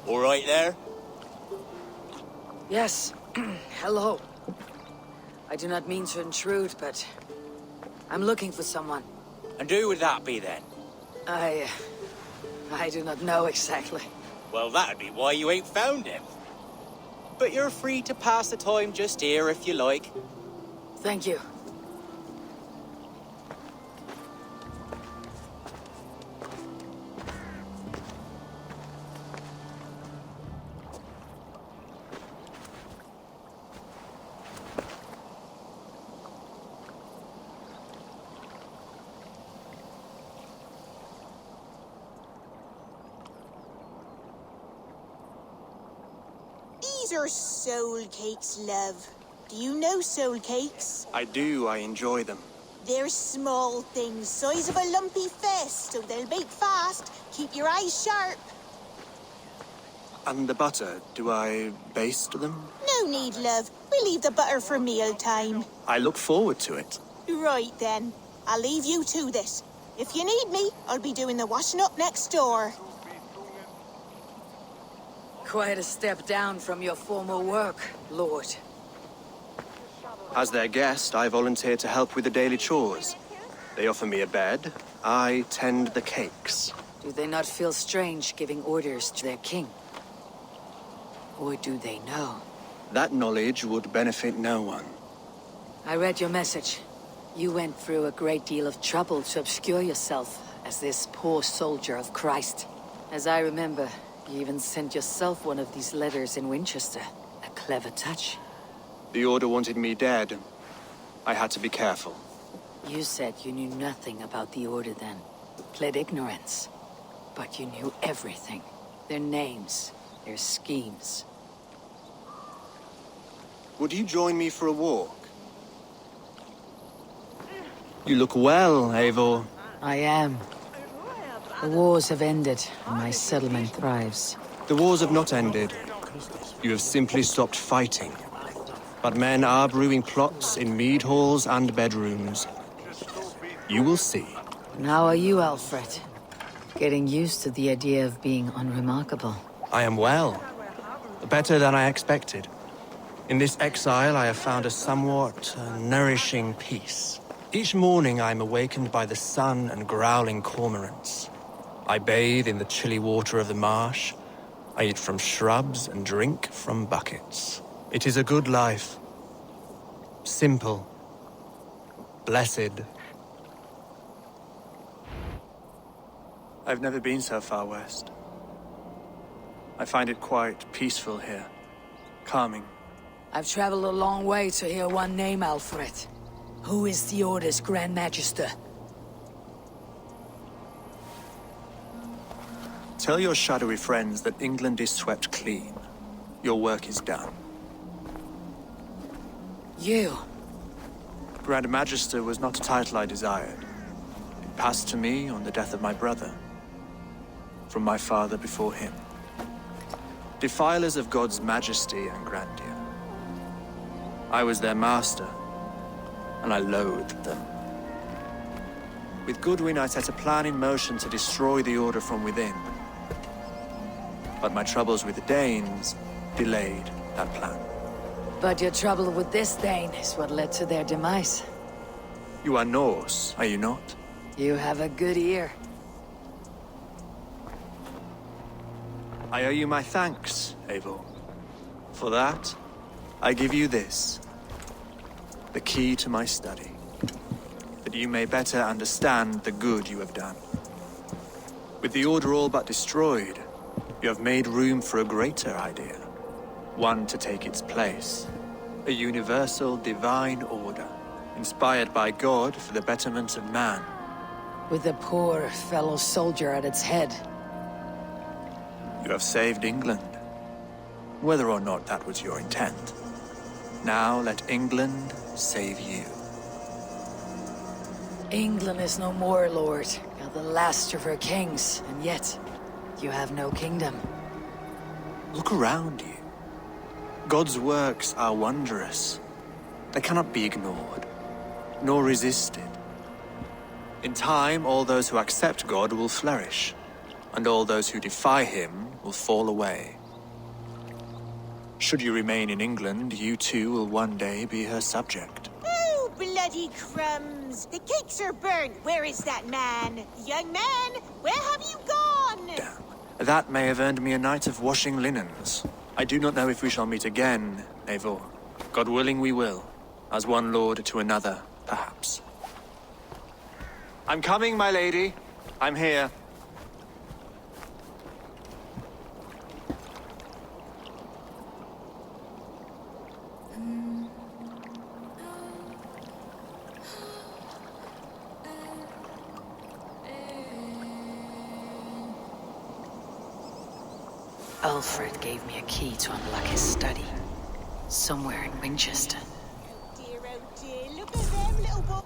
All right there? Yes. Hello. I do not mean to intrude, but I'm looking for someone. And who would that be then? I do not know exactly. Well, that'd be why you ain't found him. But you're free to pass the time just here if you like. Thank you. These are soul cakes, love. Do you know soul cakes? I do. I enjoy them. They're small things, size of a lumpy fist, so they'll bake fast. Keep your eyes sharp. And the butter, do I baste them? No need, love. We'll leave the butter for mealtime. I look forward to it. Right then. I'll leave you to this. If you need me, I'll be doing the washing up next door. Quite a step down from your former work, Lord. As their guest, I volunteered to help with the daily chores. They offer me a bed. I tend the cakes. Do they not feel strange giving orders to their king? Or do they know? That knowledge would benefit no one. I read your message. You went through a great deal of trouble to obscure yourself as this poor soldier of Christ. As I remember, you even sent yourself one of these letters in Winchester. A clever touch. The Order wanted me dead. I had to be careful. You said you knew nothing about the Order then. Pled ignorance. But you knew everything. Their names, their schemes. Would you join me for a walk? You look well, Eivor. I am. The wars have ended, and my settlement thrives. The wars have not ended. You have simply stopped fighting. But men are brewing plots in mead halls and bedrooms. You will see. And how are you, Alfred? Getting used to the idea of being unremarkable. I am well. Better than I expected. In this exile, I have found a somewhat nourishing peace. Each morning, I am awakened by the sun and growling cormorants. I bathe in the chilly water of the marsh. I eat from shrubs and drink from buckets. It is a good life. Simple. Blessed. I've never been so far west. I find it quite peaceful here. Calming. I've traveled a long way to hear one name, Alfred. Who is the Order's Grand Magister? Tell your shadowy friends that England is swept clean. Your work is done. You? Grand Magister was not a title I desired. It passed to me on the death of my brother. From my father before him. Defilers of God's majesty and grandeur. I was their master, and I loathed them. With Goodwin, I set a plan in motion to destroy the Order from within. But my troubles with the Danes delayed that plan. But your trouble with this Dane is what led to their demise. You are Norse, are you not? You have a good ear. I owe you my thanks, Eivor. For that, I give you this. The key to my study. That you may better understand the good you have done. With the Order all but destroyed, you have made room for a greater idea. One to take its place. A universal divine order, inspired by God for the betterment of man. With a poor fellow soldier at its head. You have saved England, whether or not that was your intent. Now let England save you. England is no more, Lord. You're the last of her kings, and yet you have no kingdom. Look around you. God's works are wondrous. They cannot be ignored, nor resisted. In time, all those who accept God will flourish, and all those who defy him will fall away. Should you remain in England, you too will one day be her subject. Oh, bloody crumbs! The cakes are burnt. Where is that man? Young man, where have you gone? That may have earned me a night of washing linens. I do not know if we shall meet again, Eivor. God willing we will. As one lord to another, perhaps. I'm coming, my lady. I'm here. Alfred gave me a key to unlock his study. Somewhere in Winchester. Dear, oh dear, look at them little boys.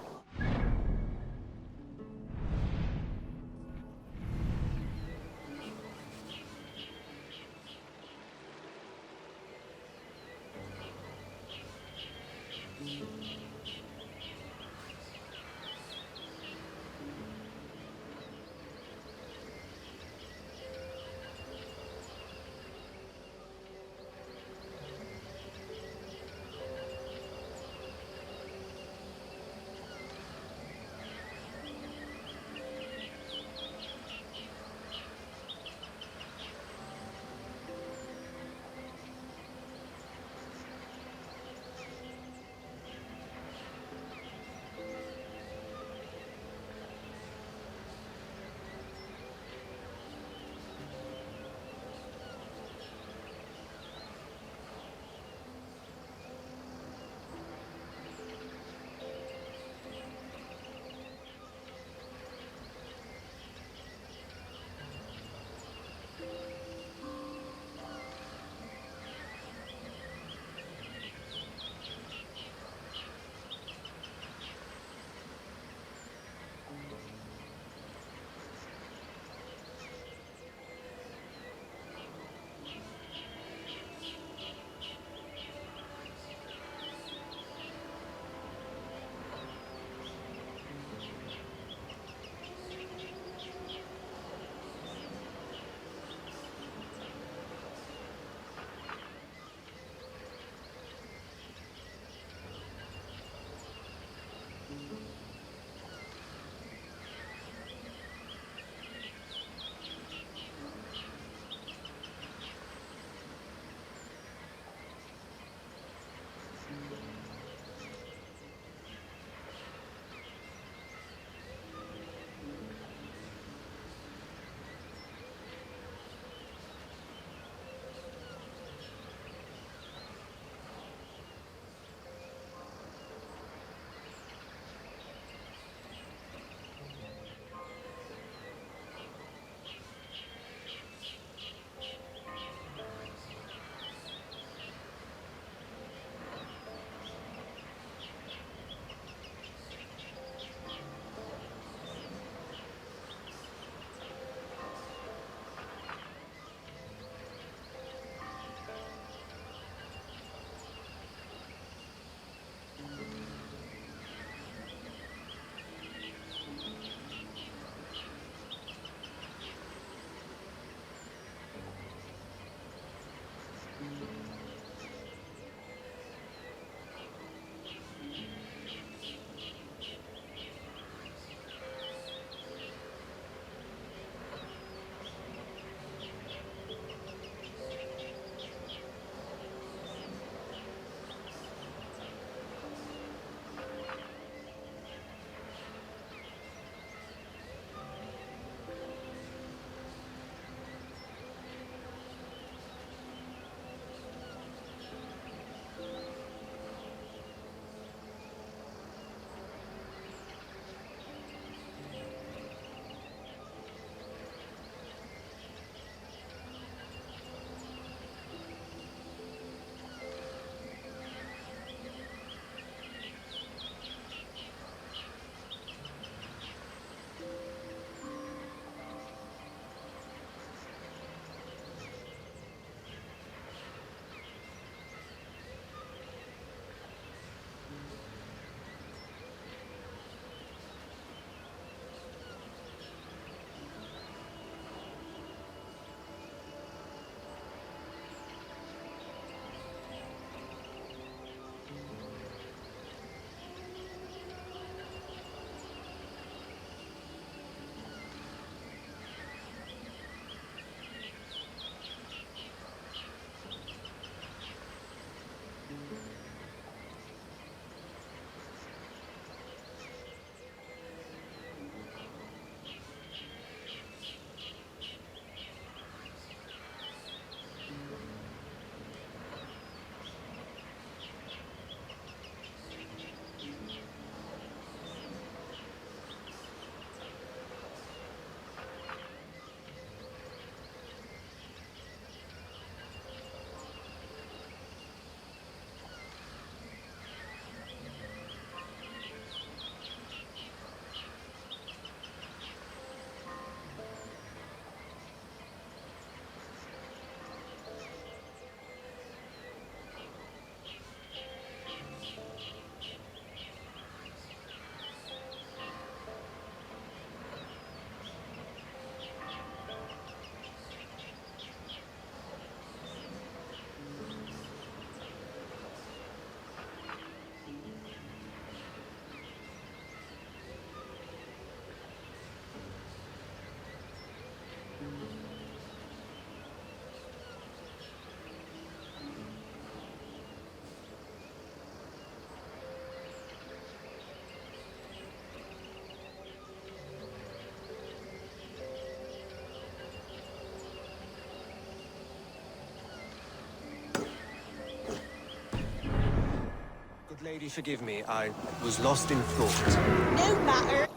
Lady, forgive me. I was lost in thought. No matter.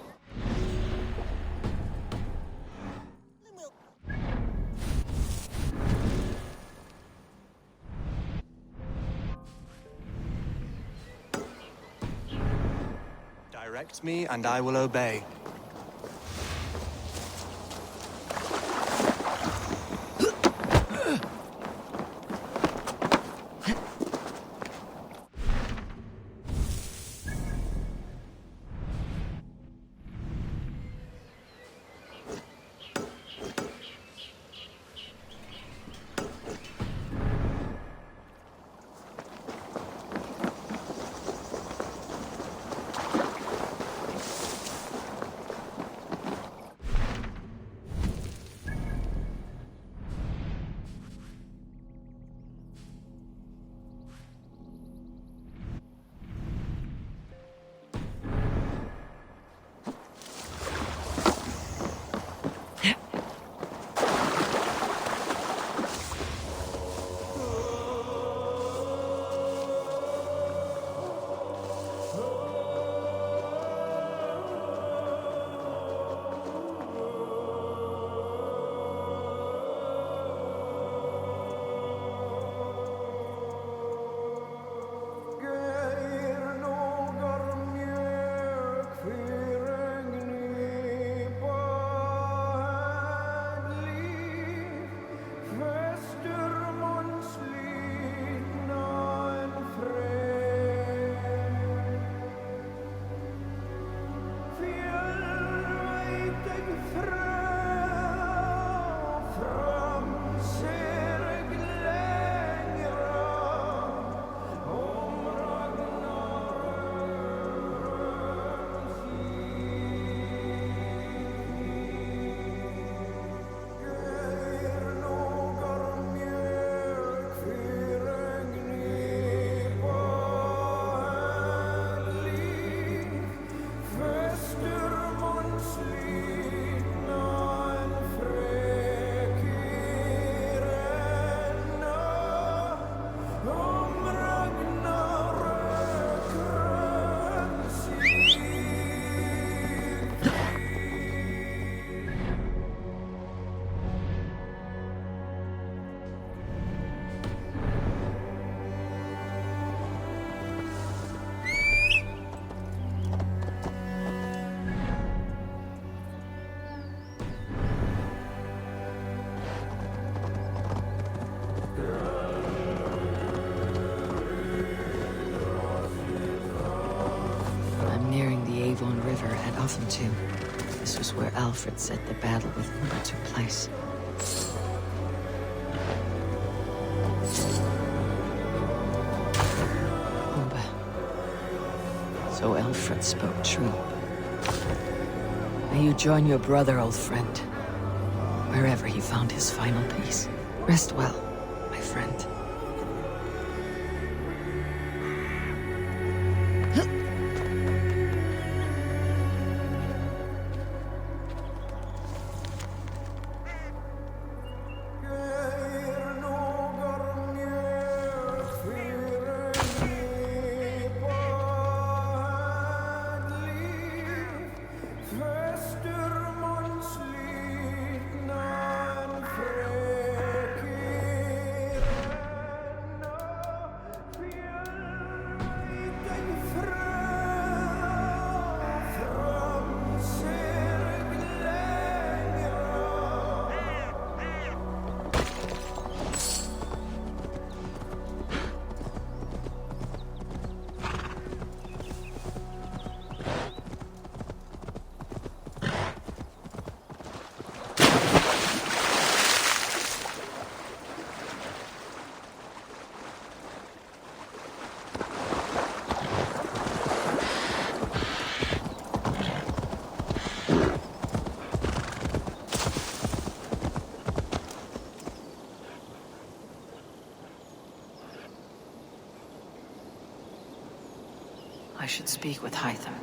Direct me, and I will obey. River at Hamtunscire. This was where Alfred said the battle with Uba took place. Uba. So Alfred spoke true. May you join your brother, old friend, wherever he found his final peace. Rest well, my friend. I should speak with Hytham.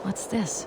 What's this?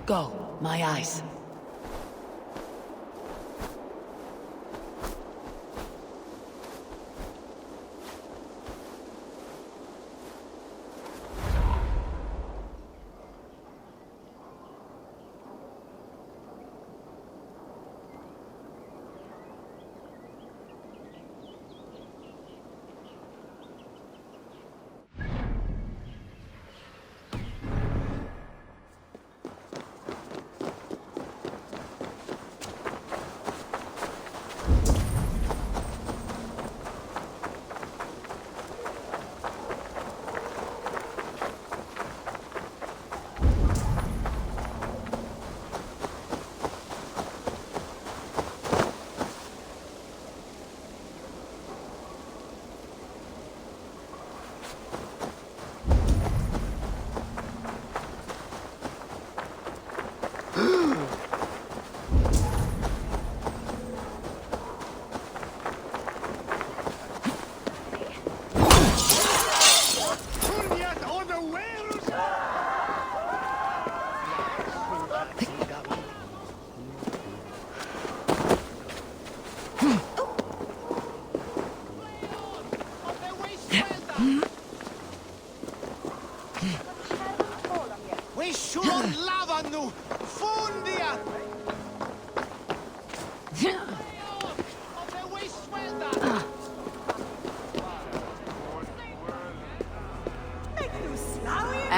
Go, my eyes.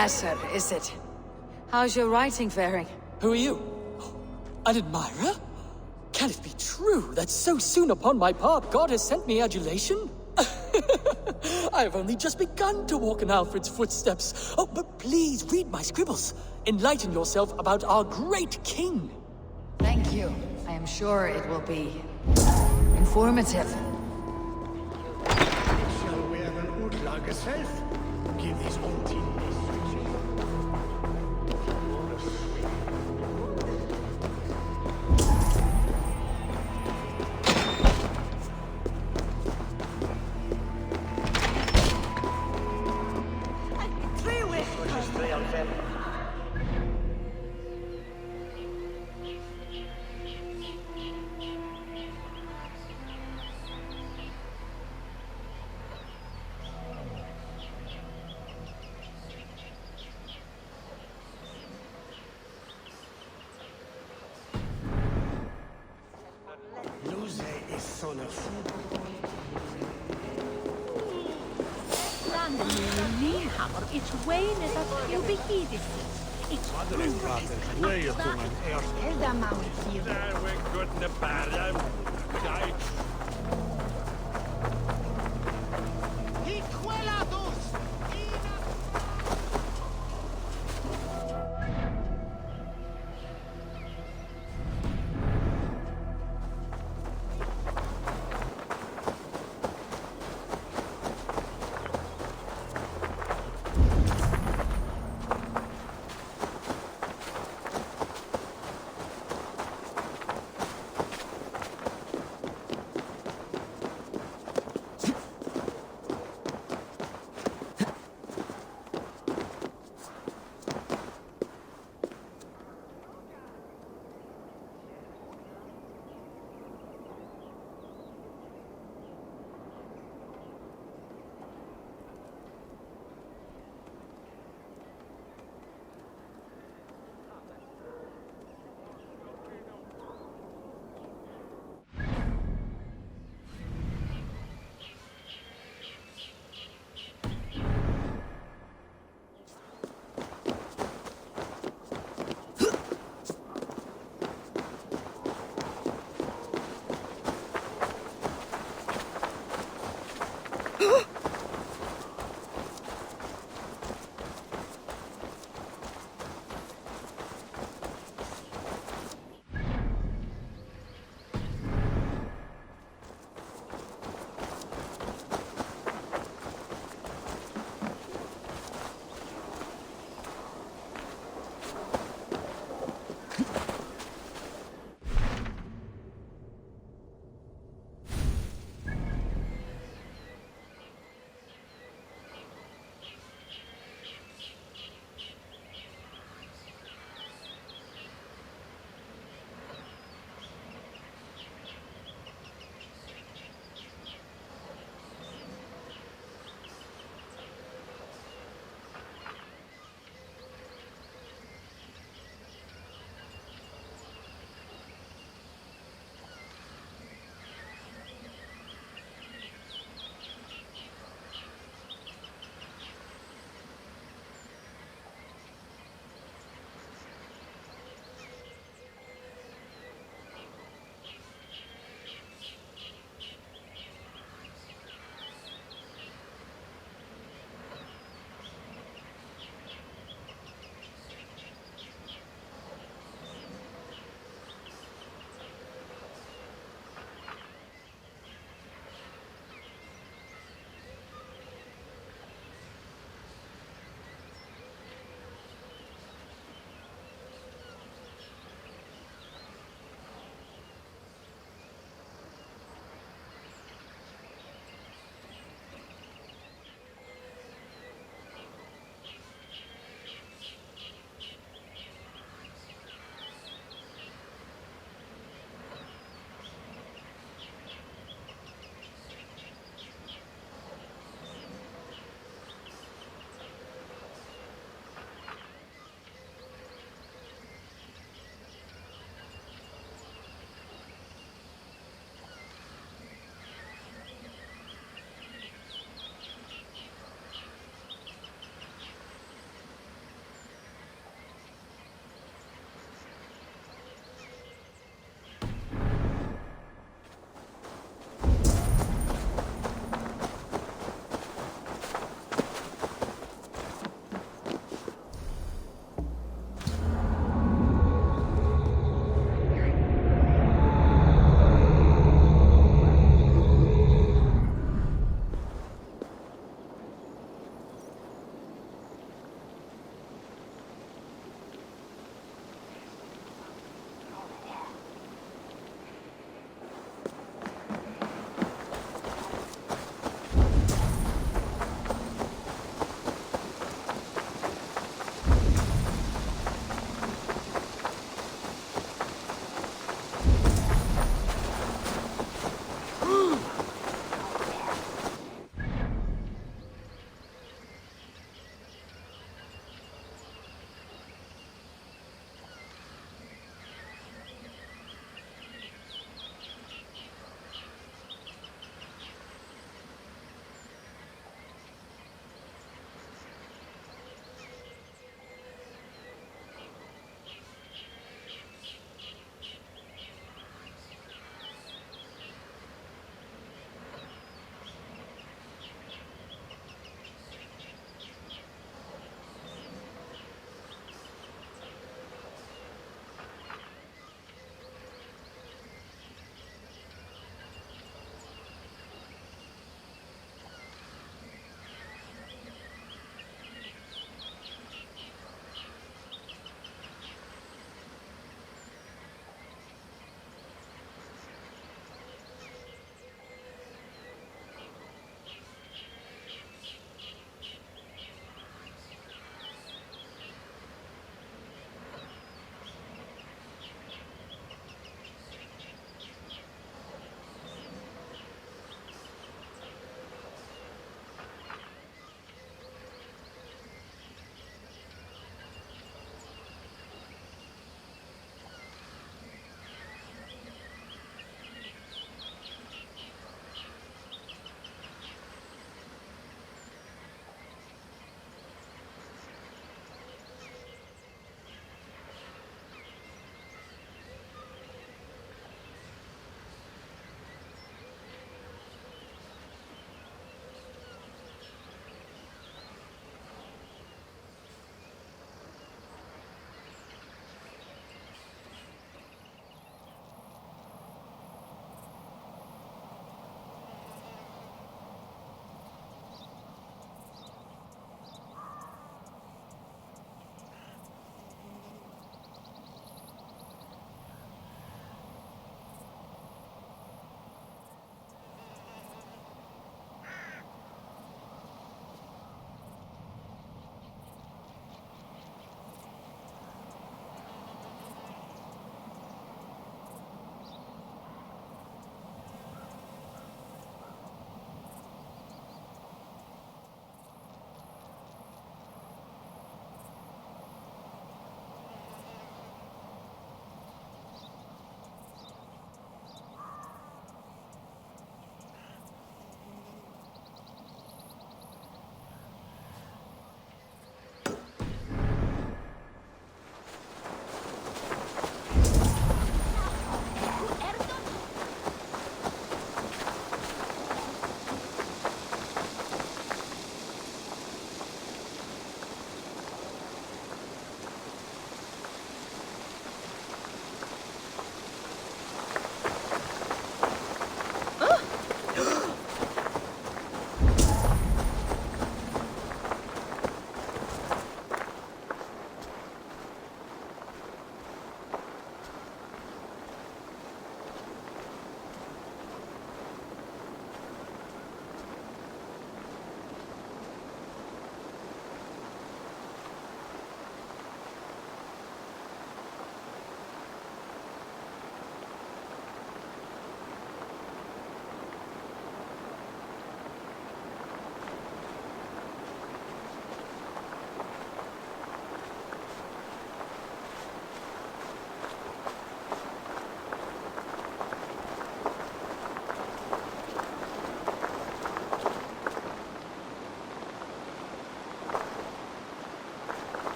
Nasser, is it? How's your writing faring? Who are you? An admirer? Can it be true that so soon upon my path God has sent me adulation? I have only just begun to walk in Alfred's footsteps. Oh, but please read my scribbles. Enlighten yourself about our great king. Thank you. I am sure it will be informative. Shall we have an Udlage self? Give these old team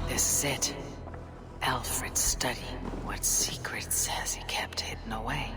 This is it. Alfred's study. What secrets has he kept hidden away?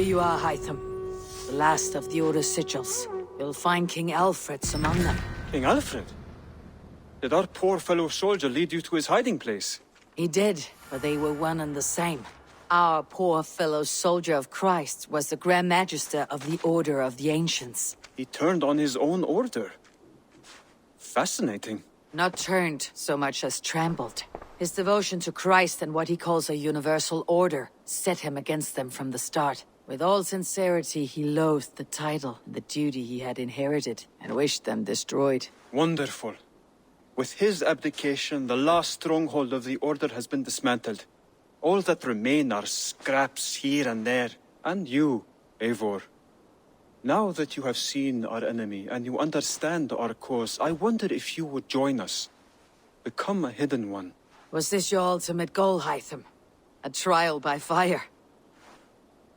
you are, Hytham. The last of the Order's sigils. You'll find King Alfred's among them. King Alfred? Did our poor fellow soldier lead you to his hiding place? He did, but they were one and the same. Our poor fellow soldier of Christ was the Grand Magister of the Order of the Ancients. He turned on his own order. Fascinating. Not turned so much as trampled. His devotion to Christ and what he calls a universal order set him against them from the start. With all sincerity, he loathed the title and the duty he had inherited, and wished them destroyed. Wonderful. With his abdication, the last stronghold of the Order has been dismantled. All that remain are scraps here and there. And you, Eivor. Now that you have seen our enemy and you understand our cause, I wonder if you would join us. Become a hidden one. Was this your ultimate goal, Hytham? A trial by fire?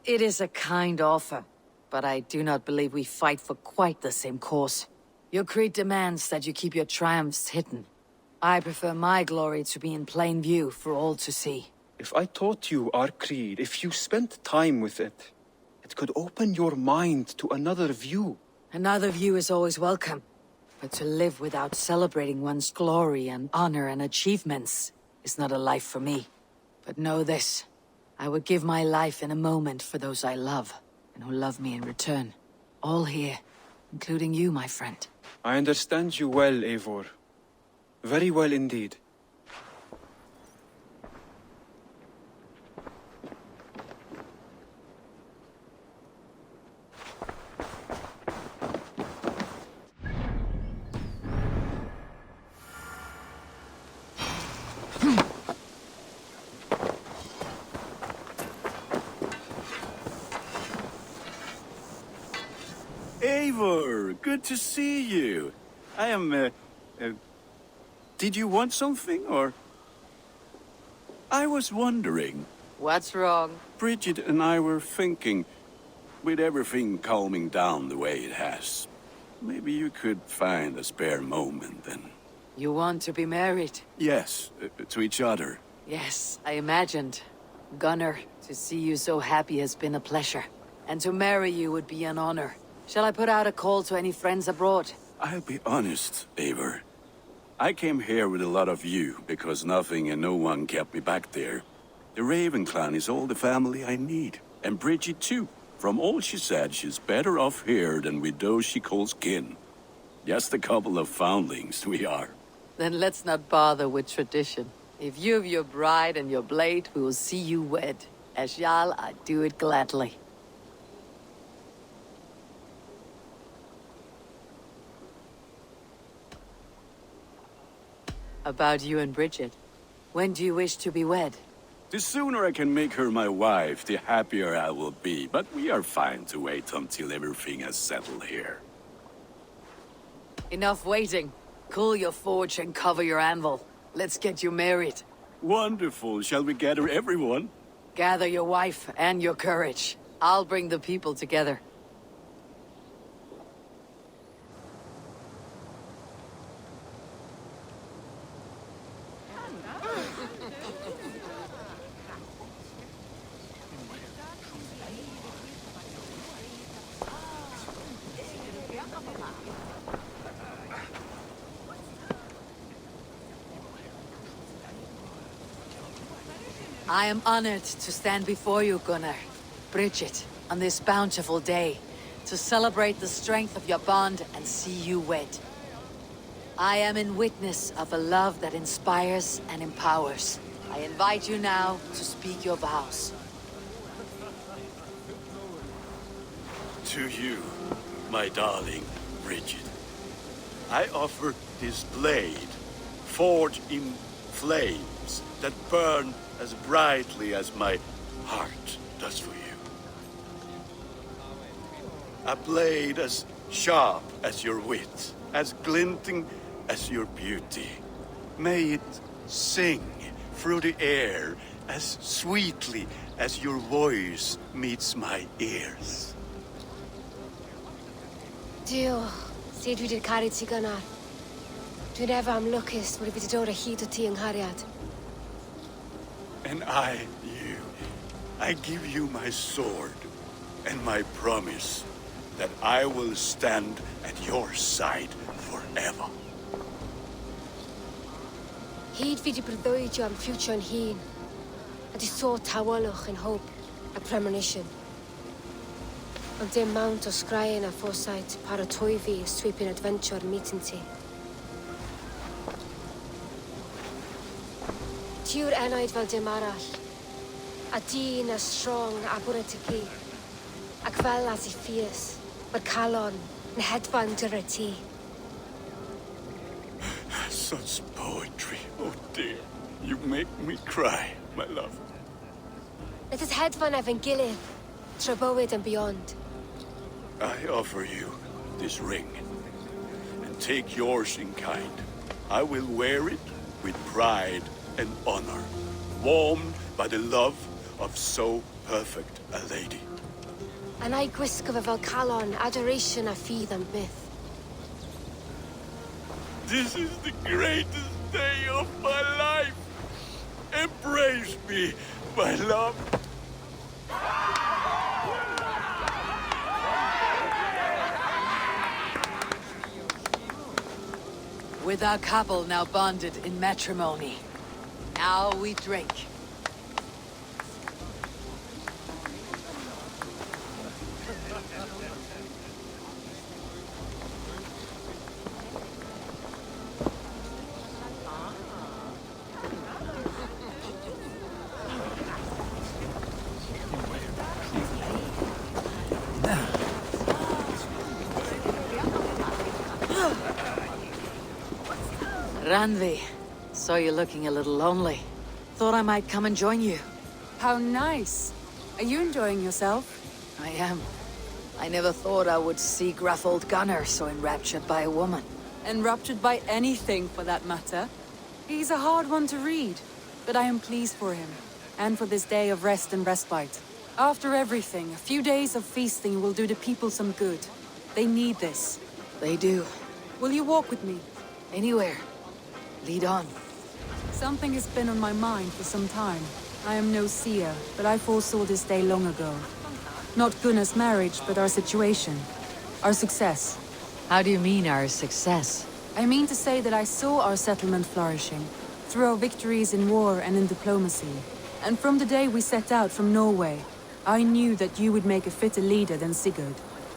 It is a kind offer, but I do not believe we fight for quite the same cause. Your creed demands that you keep your triumphs hidden. I prefer my glory to be in plain view for all to see. If I taught you our creed, if you spent time with it, it could open your mind to another view. Another view is always welcome, but to live without celebrating one's glory and honor and achievements is not a life for me. But know this, I would give my life in a moment for those I love, and who love me in return. All here, including you, my friend. I understand you well, Eivor. Very well indeed. Eivor, good to see you. I am, did you want something, or? I was wondering. What's wrong? Bridget and I were thinking, with everything calming down the way it has, maybe you could find a spare moment and... You want to be married? Yes, to each other. Yes, I imagined. Gunnar, to see you so happy has been a pleasure. And to marry you would be an honor. Shall I put out a call to any friends abroad? I'll be honest, Eivor. I came here with a lot of you, because nothing and no one kept me back there. The Raven clan is all the family I need. And Bridget too. From all she said, she's better off here than with those she calls kin. Just a couple of foundlings we are. Then let's not bother with tradition. If you have your bride and your blade, we will see you wed. As Jarl, I do it gladly. About you and Bridget. When do you wish to be wed? The sooner I can make her my wife, the happier I will be. But we are fine to wait until everything has settled here. Enough waiting. Cool your forge and cover your anvil. Let's get you married. Wonderful. Shall we gather everyone? Gather your wife and your courage. I'll bring the people together. I am honored to stand before you, Gunnar, Bridget, on this bountiful day, to celebrate the strength of your bond and see you wed. I am in witness of a love that inspires and empowers. I invite you now to speak your vows. To you, my darling Bridget, I offer this blade, forged in flames that burn as brightly as my heart does for you. A blade as sharp as your wit, as glinting as your beauty. May it sing through the air as sweetly as your voice meets my ears. Dio, sé dwi dir caru ti Gunnar. Dwi'n efo am lwcus bod fi wedi dod o hyd o ti yng nghariad. And I, you, I give you my sword, and my promise that I will stand at your side forever. Hyd fi di breuddwydio am future yn hun. A di so tawalwch yn hope, a premonition. Ond dim mount o sgraen a foresight paratoi fi a sweeping adventure meeting ti. Tiw'r enaid fel dim arall. A dyn a strong a bwyd y gi. Ac fel as I ffies, mae'r calon yn hedfan dyr y ti. Such poetry, oh dear. You make me cry, my love. Let us hedfan efo'n gilydd, tra bywyd and beyond. I offer you this ring, and take yours in kind. I will wear it with pride and honor, warmed by the love of so perfect a lady. And I gwisgo fe fel calon, adoration a ffydd and myth. This is the greatest day of my life. Embrace me, my love. With our couple now bonded in matrimony, now we drink. Ranvi, saw you looking a little lonely. Thought I might come and join you. How nice. Are you enjoying yourself? I am. I never thought I would see gruff old Gunnar so enraptured by a woman. Enraptured by anything, for that matter. He's a hard one to read, but I am pleased for him, and for this day of rest and respite. After everything, a few days of feasting will do the people some good. They need this. They do. Will you walk with me? Anywhere. Lead on. Something has been on my mind for some time. I am no seer, but I foresaw this day long ago. Not Gunnar's marriage, but our situation. Our success. How do you mean, our success? I mean to say that I saw our settlement flourishing, through our victories in war and in diplomacy. And from the day we set out from Norway, I knew that you would make a fitter leader than Sigurd.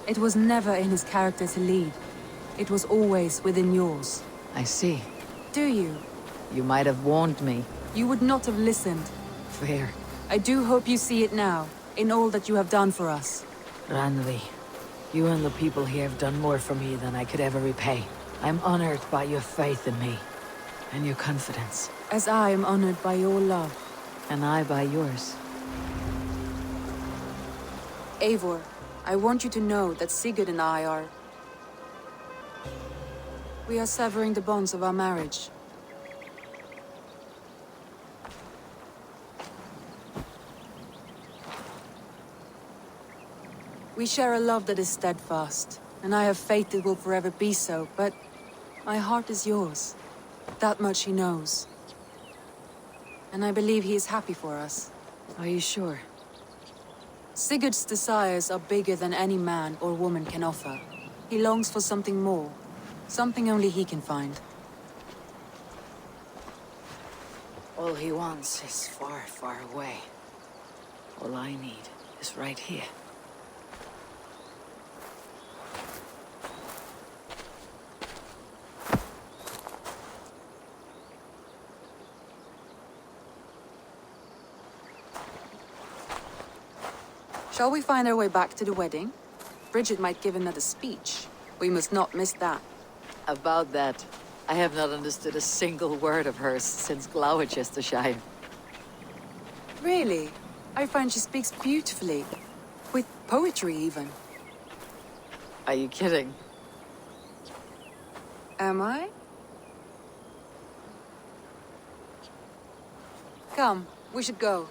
It was never in his character to lead. It was always within yours. I see. Do you? You might have warned me. You would not have listened. Fair. I do hope you see it now, in all that you have done for us. Ranvi, you and the people here have done more for me than I could ever repay. I'm honored by your faith in me, and your confidence. As I am honored by your love. And I by yours. Eivor, I want you to know that Sigurd and I are... We are severing the bonds of our marriage. We share a love that is steadfast, and I have faith it will forever be so, but my heart is yours. That much he knows. And I believe he is happy for us. Are you sure? Sigurd's desires are bigger than any man or woman can offer. He longs for something more. Something only he can find. All he wants is far, far away. All I need is right here. Shall we find our way back to the wedding? Bridget might give another speech. We must not miss that. About that, I have not understood a single word of hers since Gloucestershire. Really? I find she speaks beautifully. With poetry, even. Are you kidding? Am I? Come, we should go.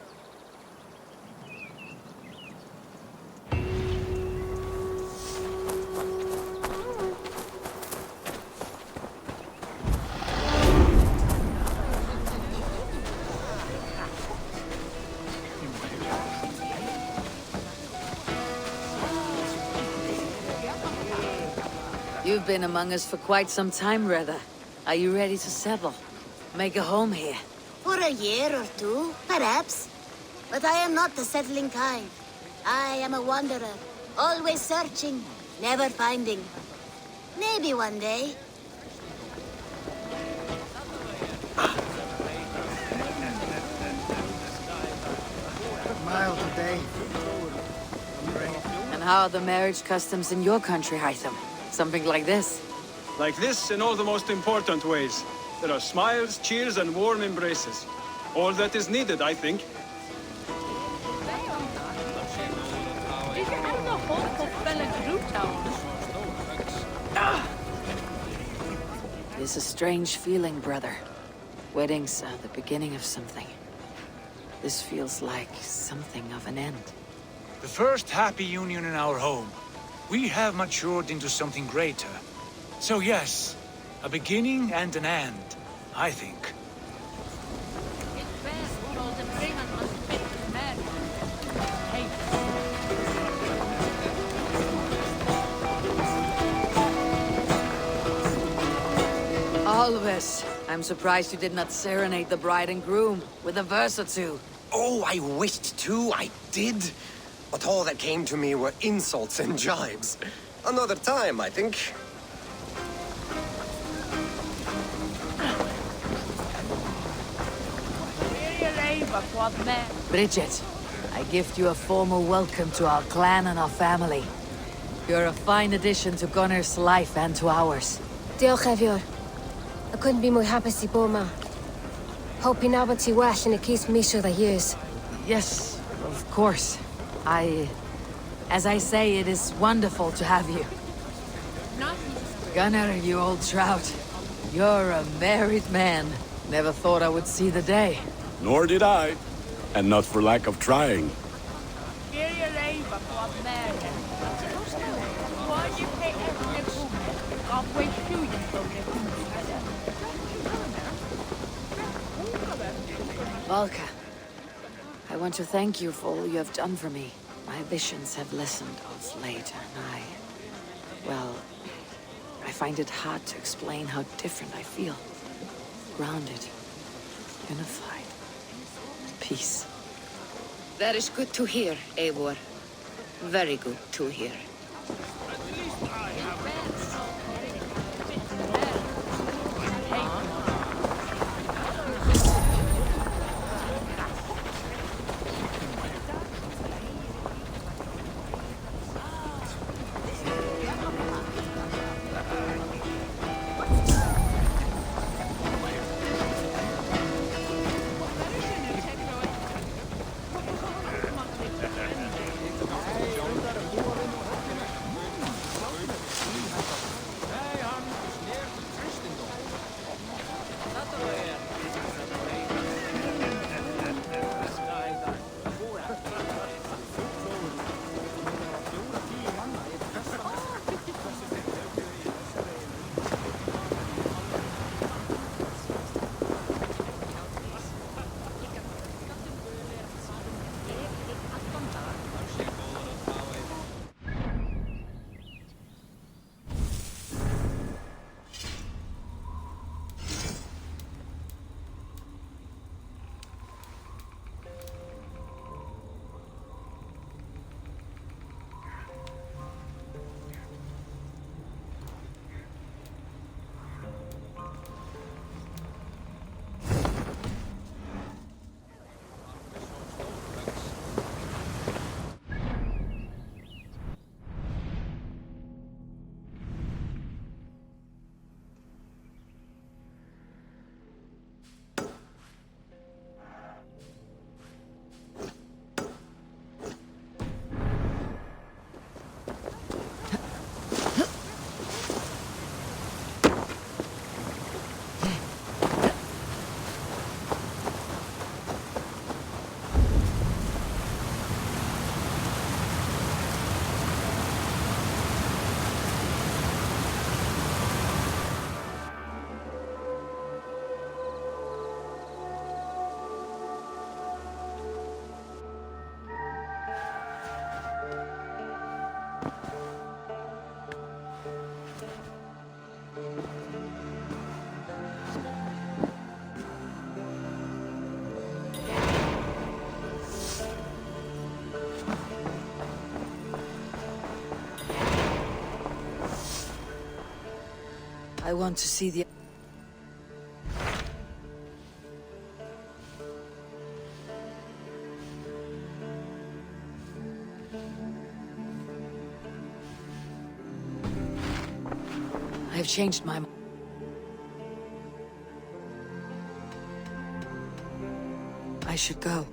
You've been among us for quite some time, Reda. Are you ready to settle? Make a home here? For a year or two, perhaps. But I am not the settling kind. I am a wanderer, always searching, never finding. Maybe one day. Mild today. And how are the marriage customs in your country, Hytham? Something like this? Like this in all the most important ways. There are smiles, cheers, and warm embraces. All that is needed, I think. It is a strange feeling, brother. Weddings are the beginning of something. This feels like something of an end. The first happy union in our home. We have matured into something greater. So yes, a beginning and an end, I think. Alves, I'm surprised you did not serenade the bride and groom with a verse or two. Oh, I wished to, I did. But all that came to me were insults and jibes. Another time, I think. Bridget, I gift you a formal welcome to our clan and our family. You're a fine addition to Gunnar's life and to ours. Diolch Evior. I couldn't be more happy to Boma. Hope you now want to well and it keeps me sure that years. Yes, of course. As I say, it is wonderful to have you. Gunnar, you old trout. You're a married man. Never thought I would see the day. Nor did I. And not for lack of trying. Valka, I want to thank you for all you have done for me. My visions have lessened of late, and well, I find it hard to explain how different I feel. Grounded, unified, peace. That is good to hear, Eivor. Very good to hear. I want to see the... I've changed my mind. I should go.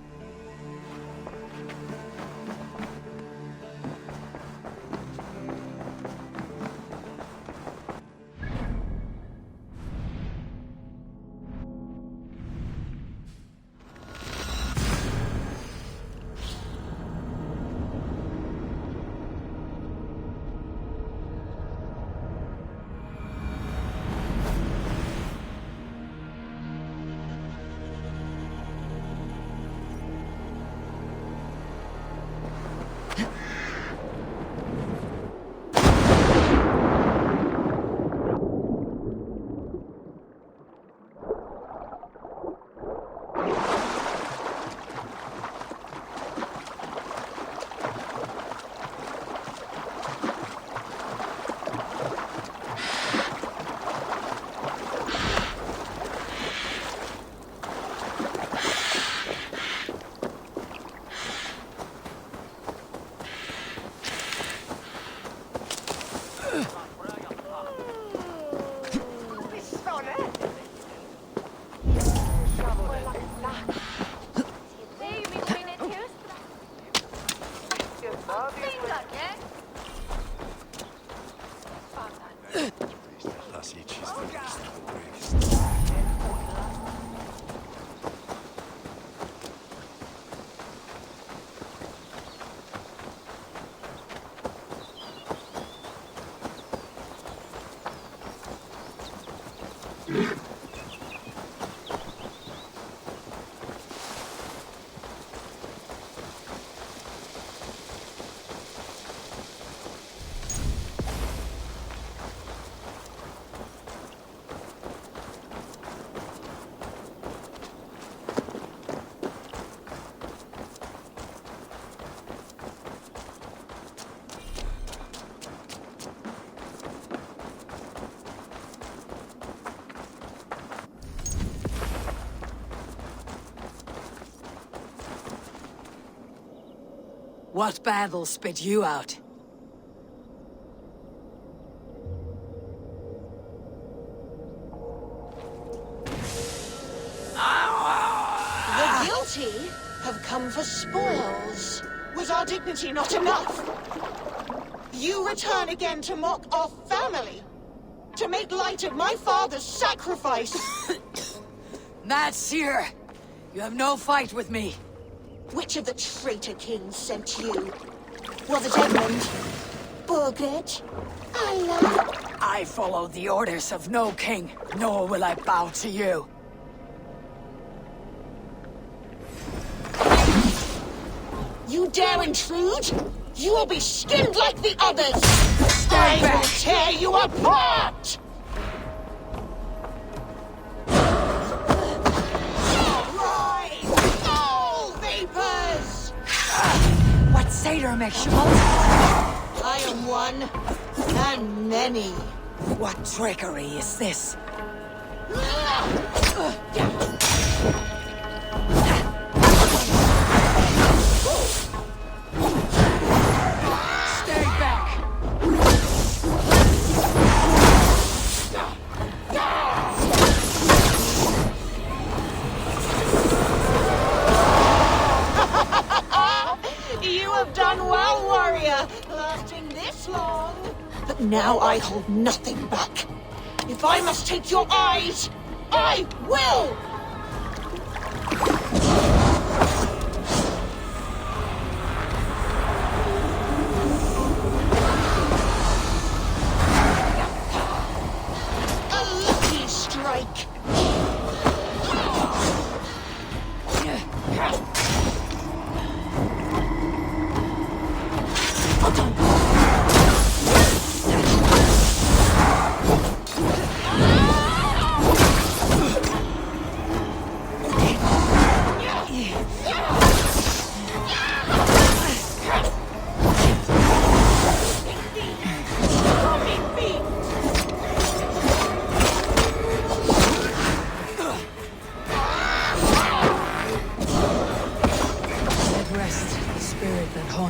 What battle spit you out? The guilty have come for spoils. Was our dignity not enough? You return again to mock our family? To make light of my father's sacrifice? Mad Seer! You have no fight with me. Which of the traitor kings sent you? Was it Edmund? Burgred? Allah? I follow the orders of no king, nor will I bow to you. You dare intrude? You will be skinned like the others! I will tear you apart! What satyr makes you multiply? I am one, and many. What trickery is this? Stay back! You have done well, warrior, lasting this long. But now I hold nothing back. If I must take your eyes, I will! A lucky strike.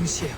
monsieur.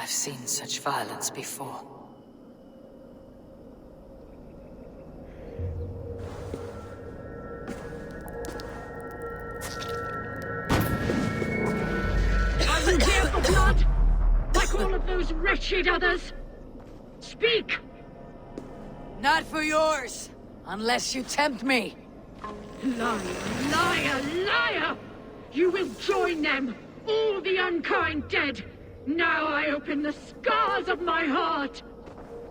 I've seen such violence before. Are you here for blood? Like all of those wretched others? Speak! Not for yours, unless you tempt me. Liar, liar, liar! You will join them, all the unkind dead. Now I open the scars of my heart.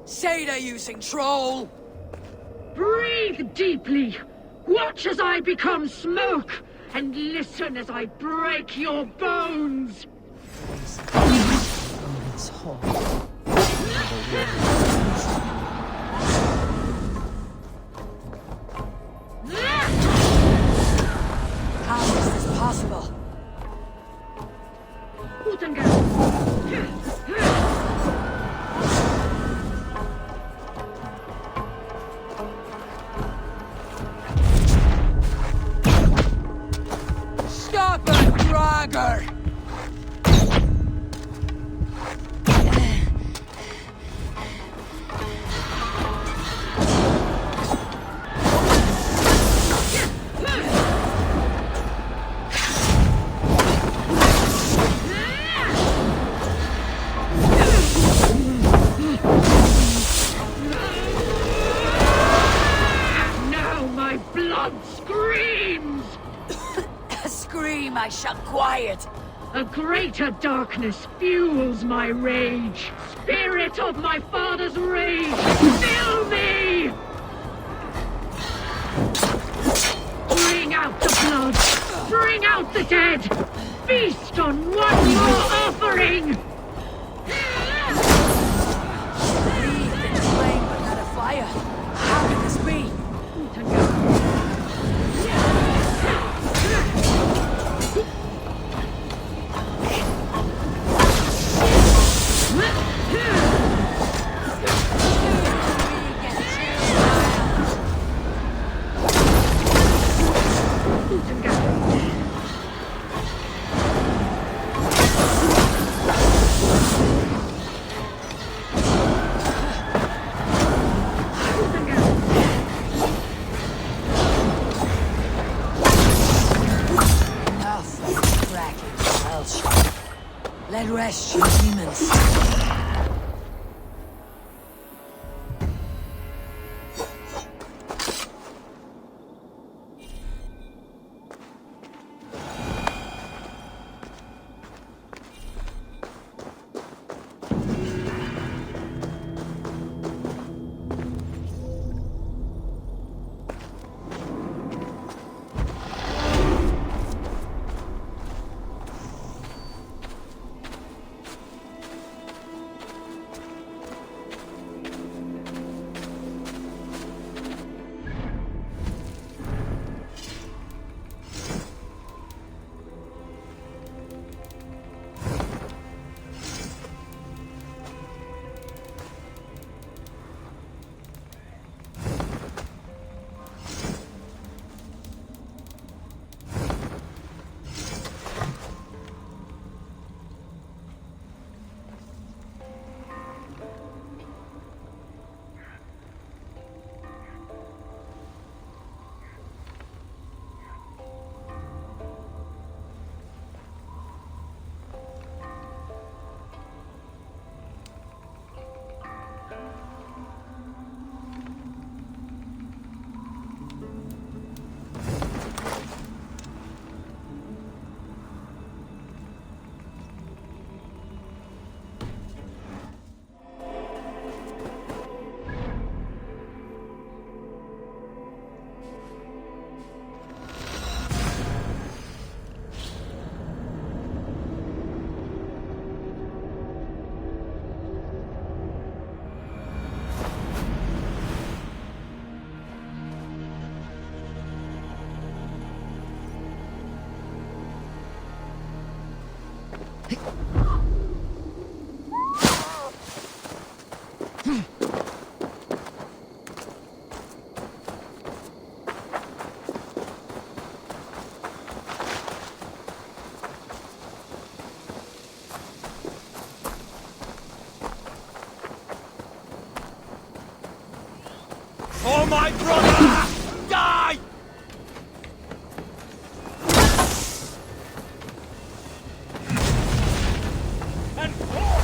Say they're using troll. Breathe deeply. Watch as I become smoke, and listen as I break your bones. How is this possible? Stop it, Draugr! I shall quiet. A greater darkness fuels my rage. Spirit of my father's rage, fill me! Bring out the blood! Bring out the dead! Feast on one more offering! Breathed in flame but not a fire. How can this be? For my brother! Die! And more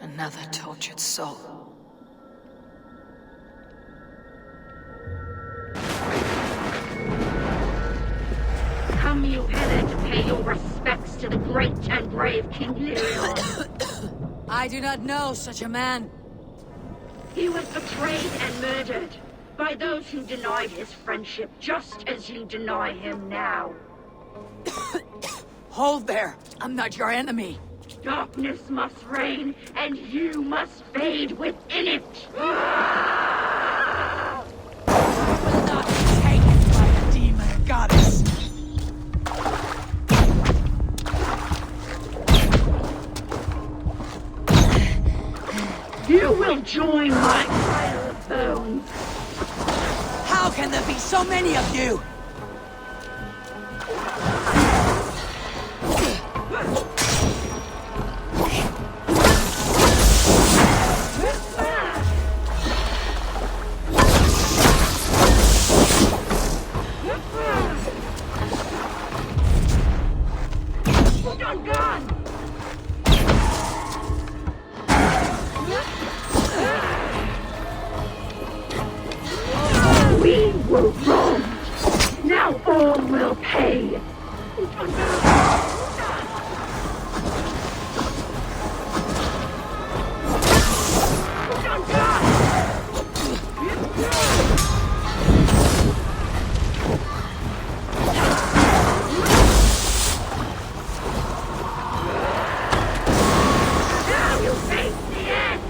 Another tortured soul. Come you hither to pay your respects to the great and brave King Lyrion. I do not know such a man. He was betrayed and murdered by those who denied his friendship, just as you deny him now. Hold there! I'm not your enemy! Darkness must reign, and you must fade within it! Will not be taken by the demon goddess! You will join my pile of bones! How can there be so many of you? We were wronged. Now all will pay. Now you face the end.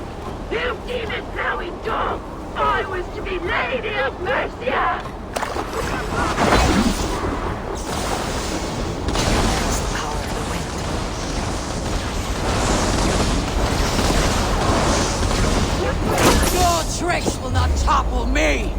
You demon-plowing dog. I was to be Lady of Mercia! Your tricks will not topple me!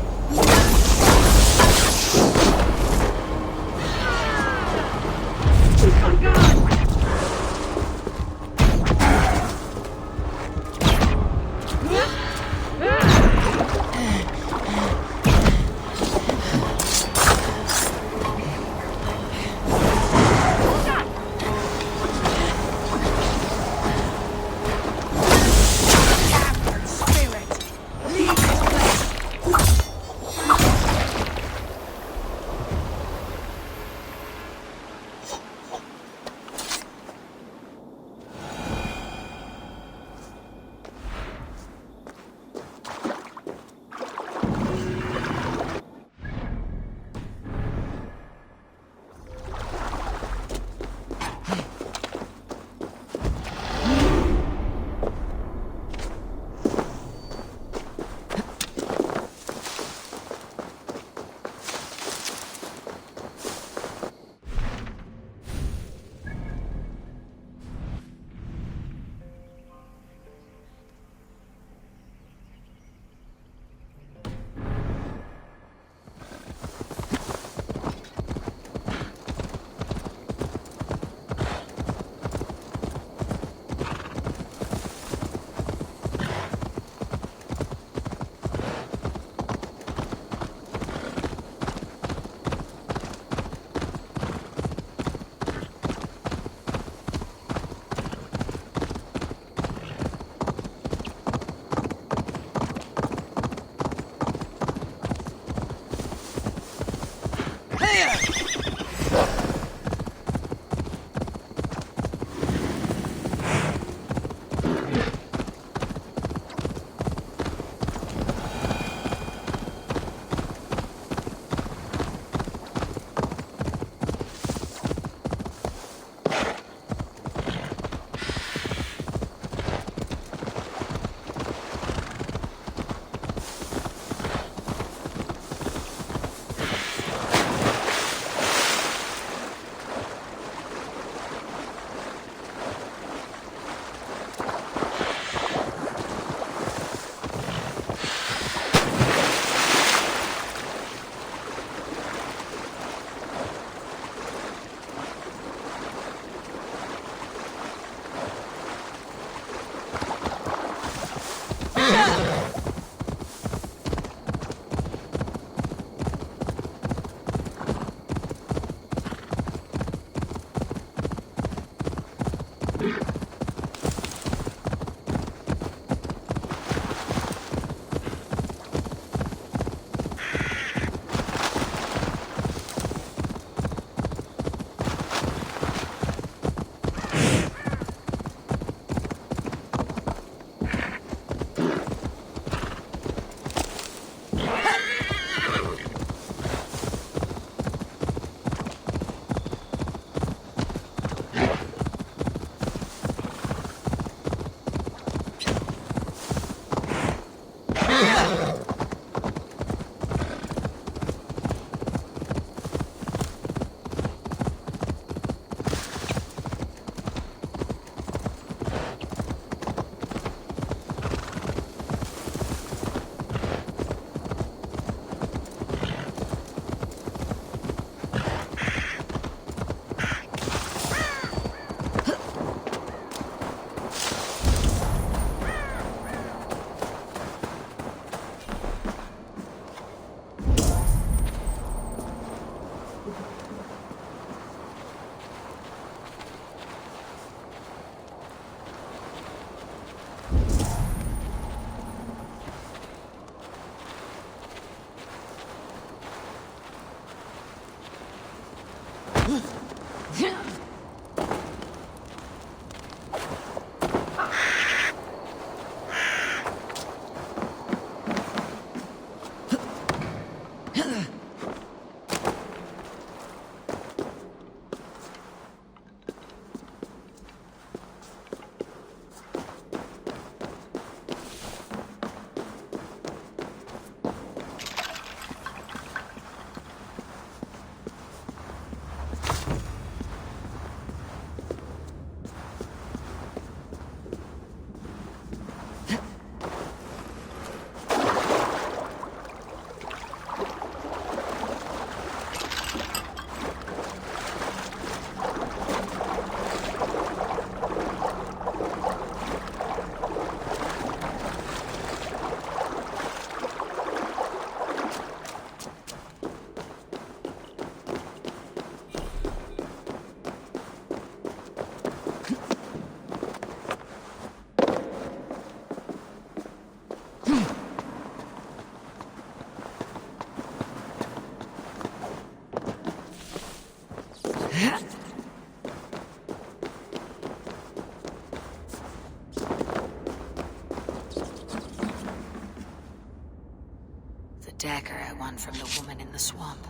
Dagger I won from the woman in the swamp.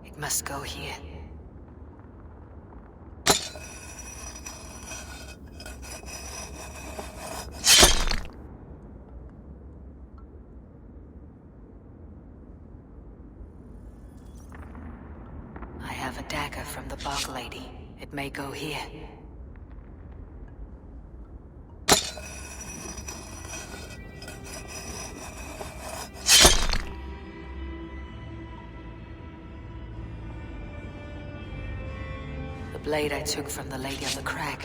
It must go here. I have a dagger from the bog lady. It may go here. The blade I took from the Lady of the Crag.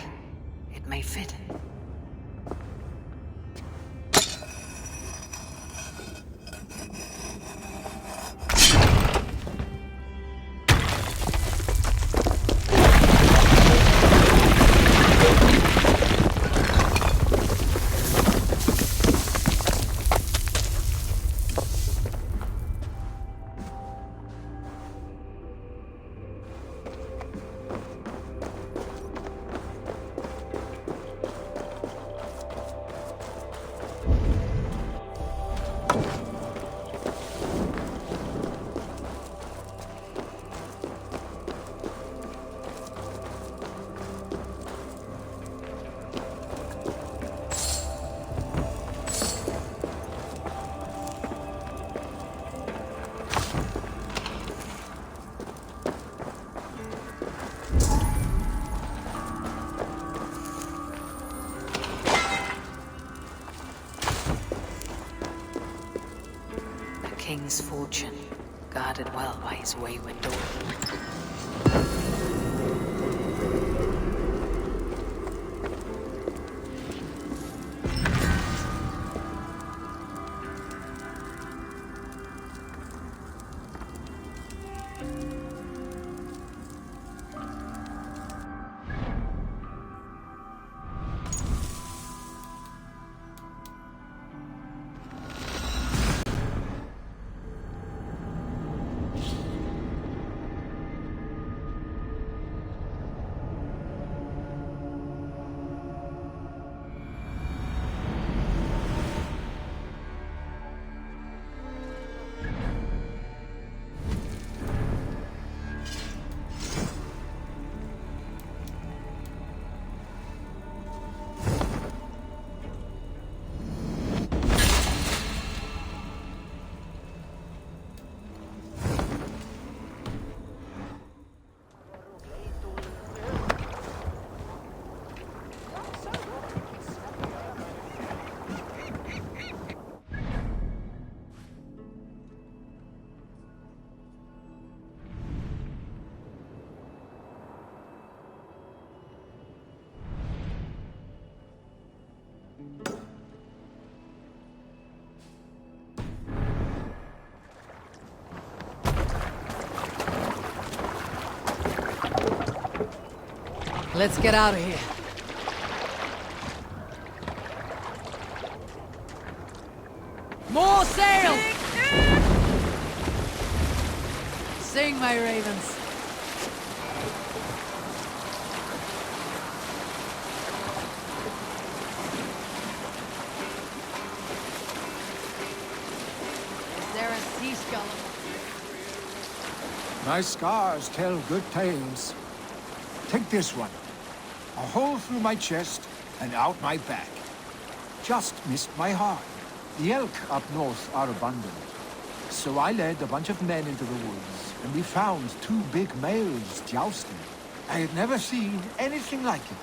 It may fit. King's fortune, guarded well by his wayward daughter. Let's get out of here. More sail! Sing, my ravens. Is there a sea skeleton? My scars tell good tales. Take this one. A hole through my chest and out my back. Just missed my heart. The elk up north are abundant. So I led a bunch of men into the woods, and we found 2 big males jousting. I had never seen anything like it.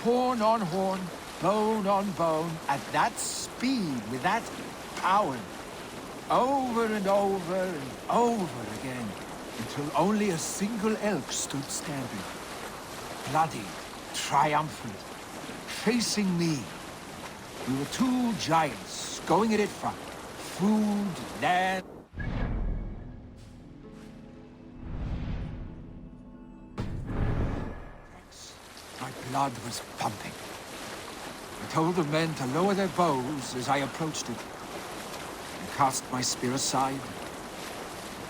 Horn on horn, bone on bone, at that speed, with that power. Over and over and over again, until only a single elk stood standing. Bloody, triumphant, facing me. We were 2 giants, going at it from food, land... My blood was pumping. I told the men to lower their bows as I approached it. I cast my spear aside,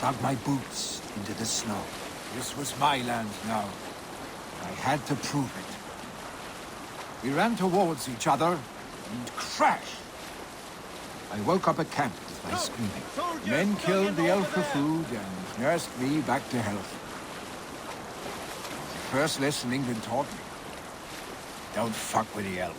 dug my boots into the snow. This was my land now. I had to prove it. We ran towards each other, and crash! I woke up at camp with my screaming. Men killed the elk for food and nursed me back to health. The first lesson England taught me. Don't fuck with the elk.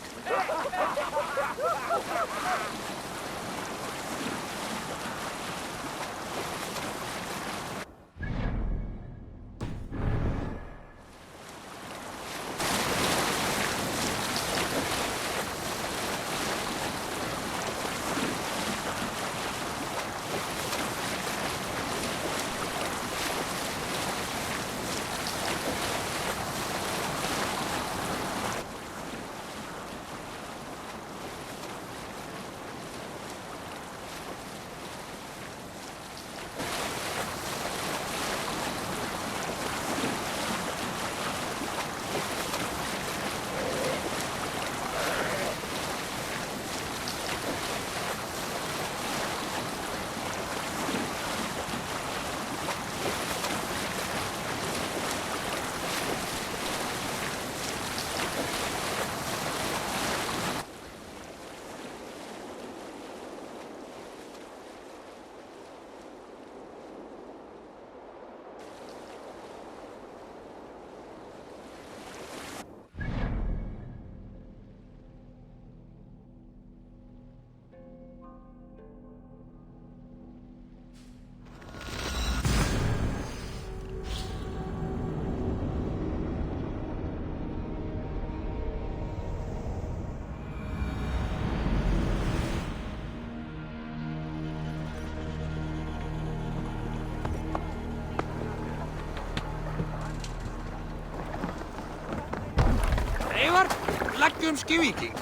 Leggjum skývíking.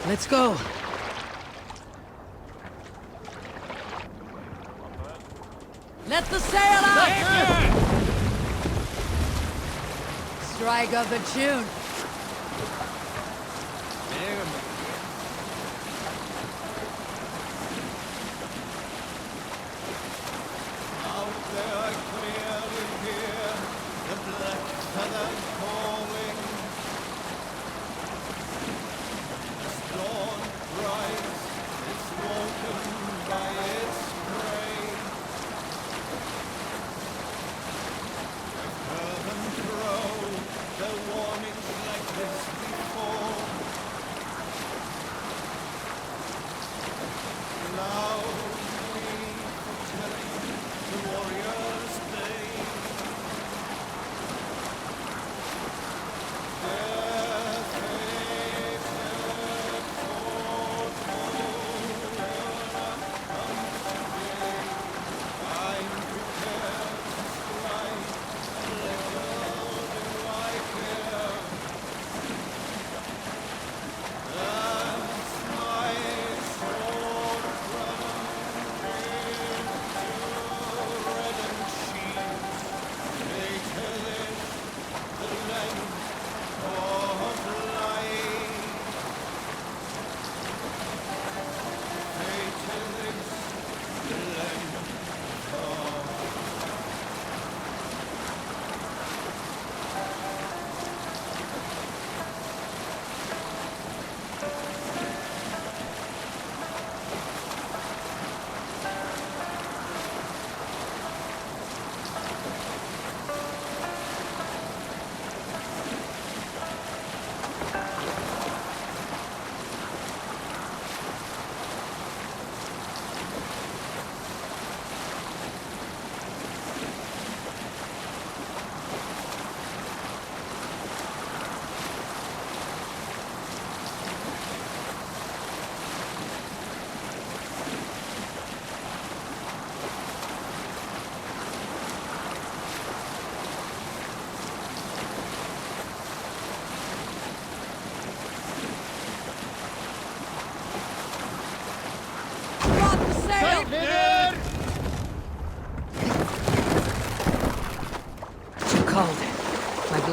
Let's go. Let the sail out! Strike up a tune. The warning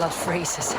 blood freezes.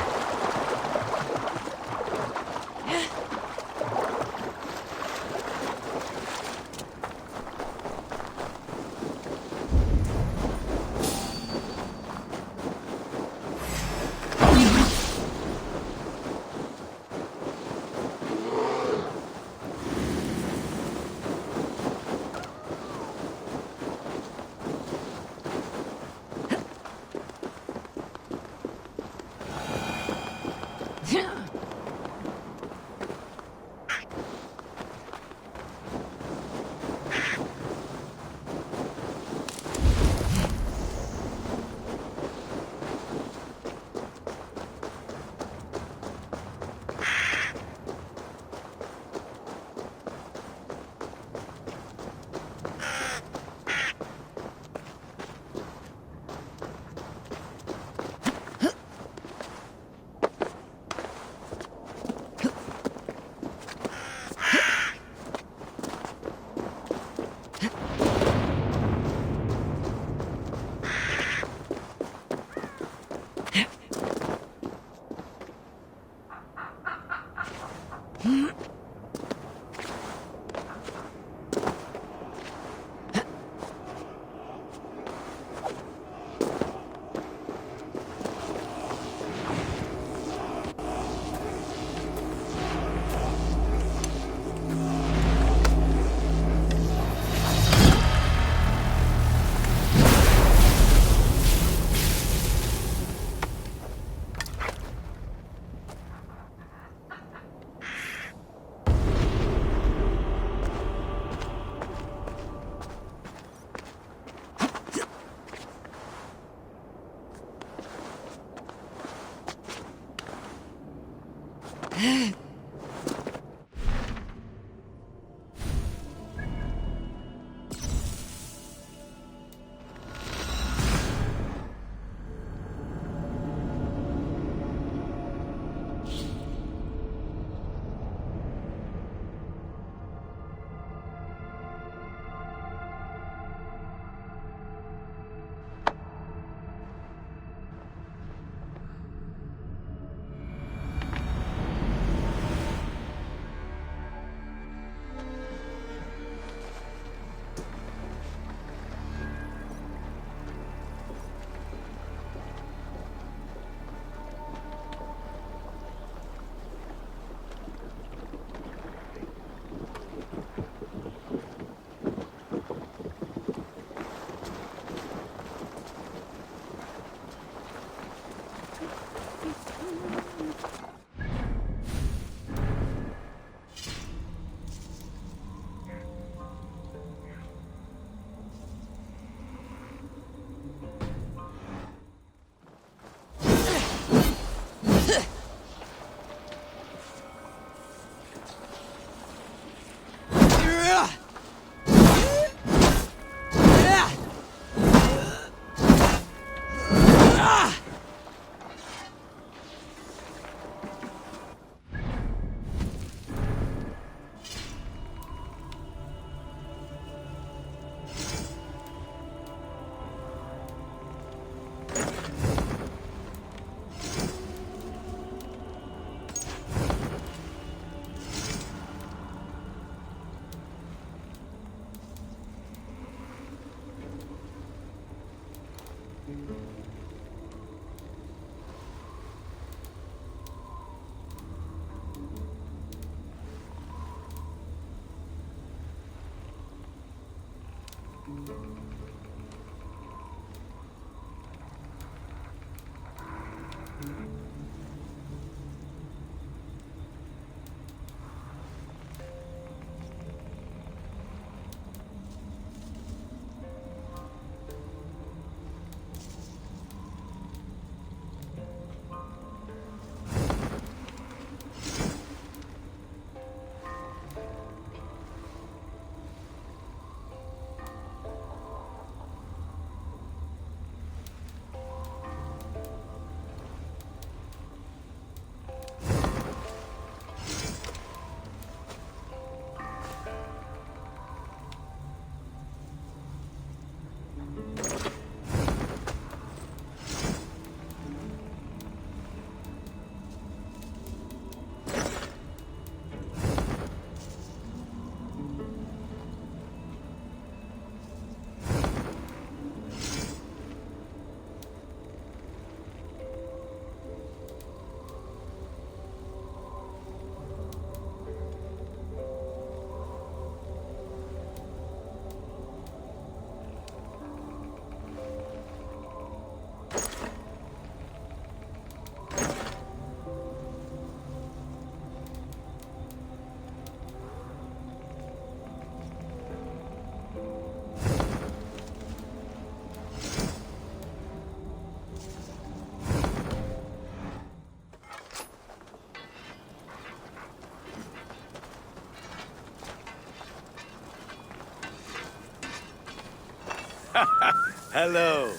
Hello.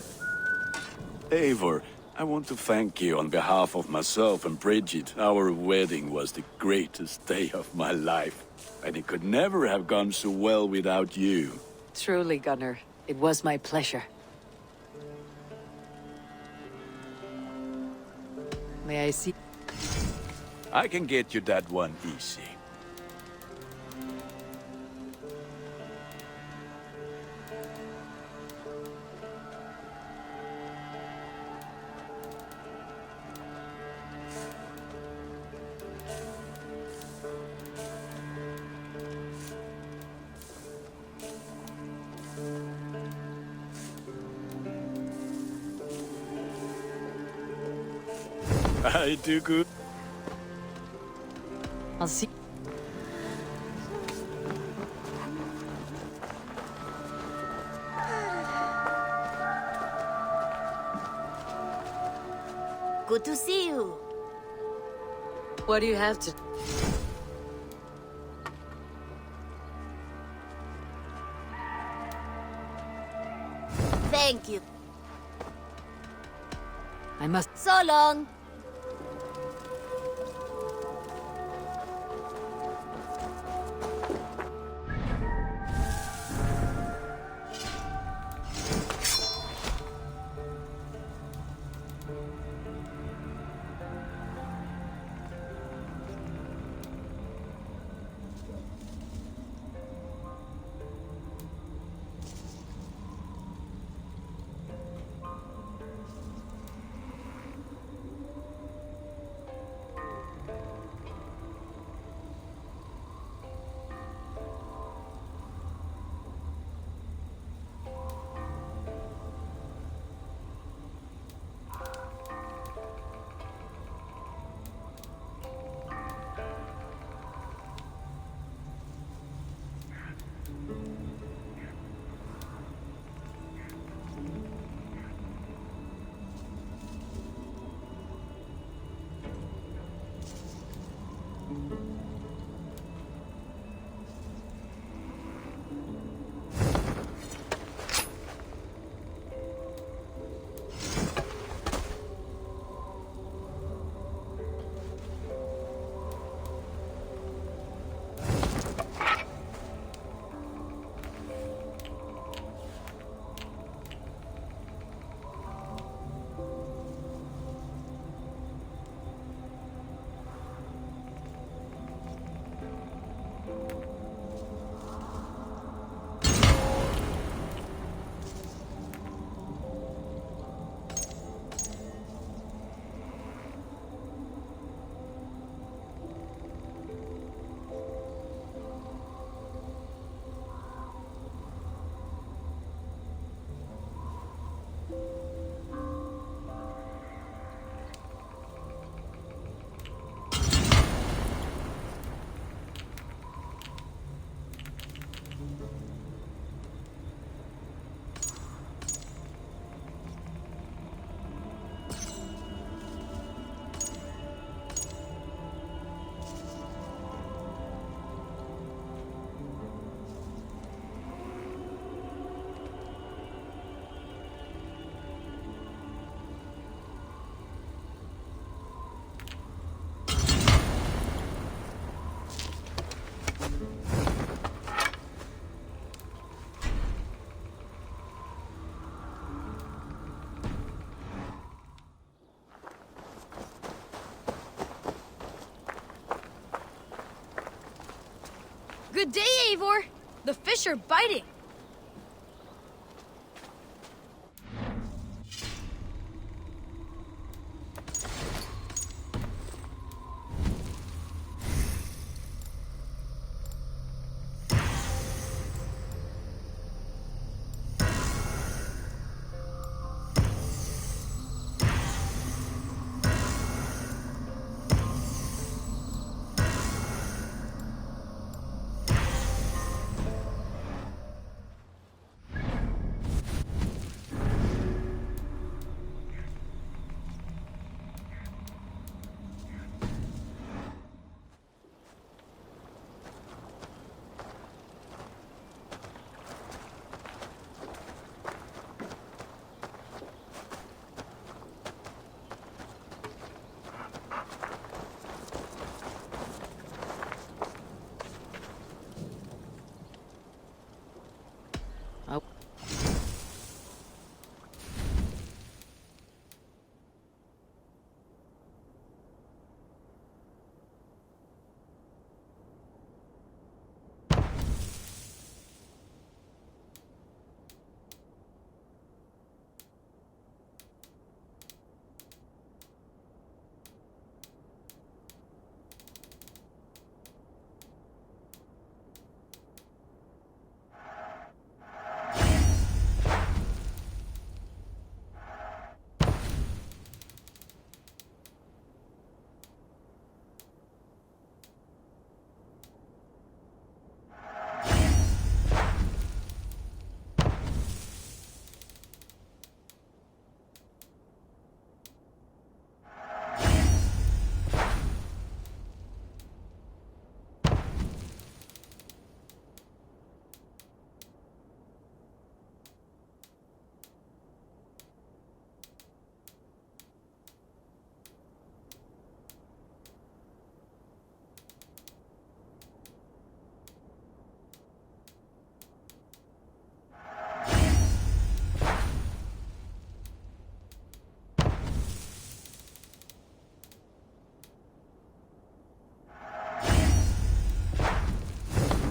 Eivor, I want to thank you on behalf of myself and Bridget. Our wedding was the greatest day of my life. And it could never have gone so well without you. Truly, Gunnar. It was my pleasure. May I see? I can get you that one easy. I do good. I'll see. Good to see you. What do you have to... Thank you. I must... So long. Good day, Eivor. The fish are biting.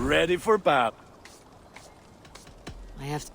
Ready for battle. I have to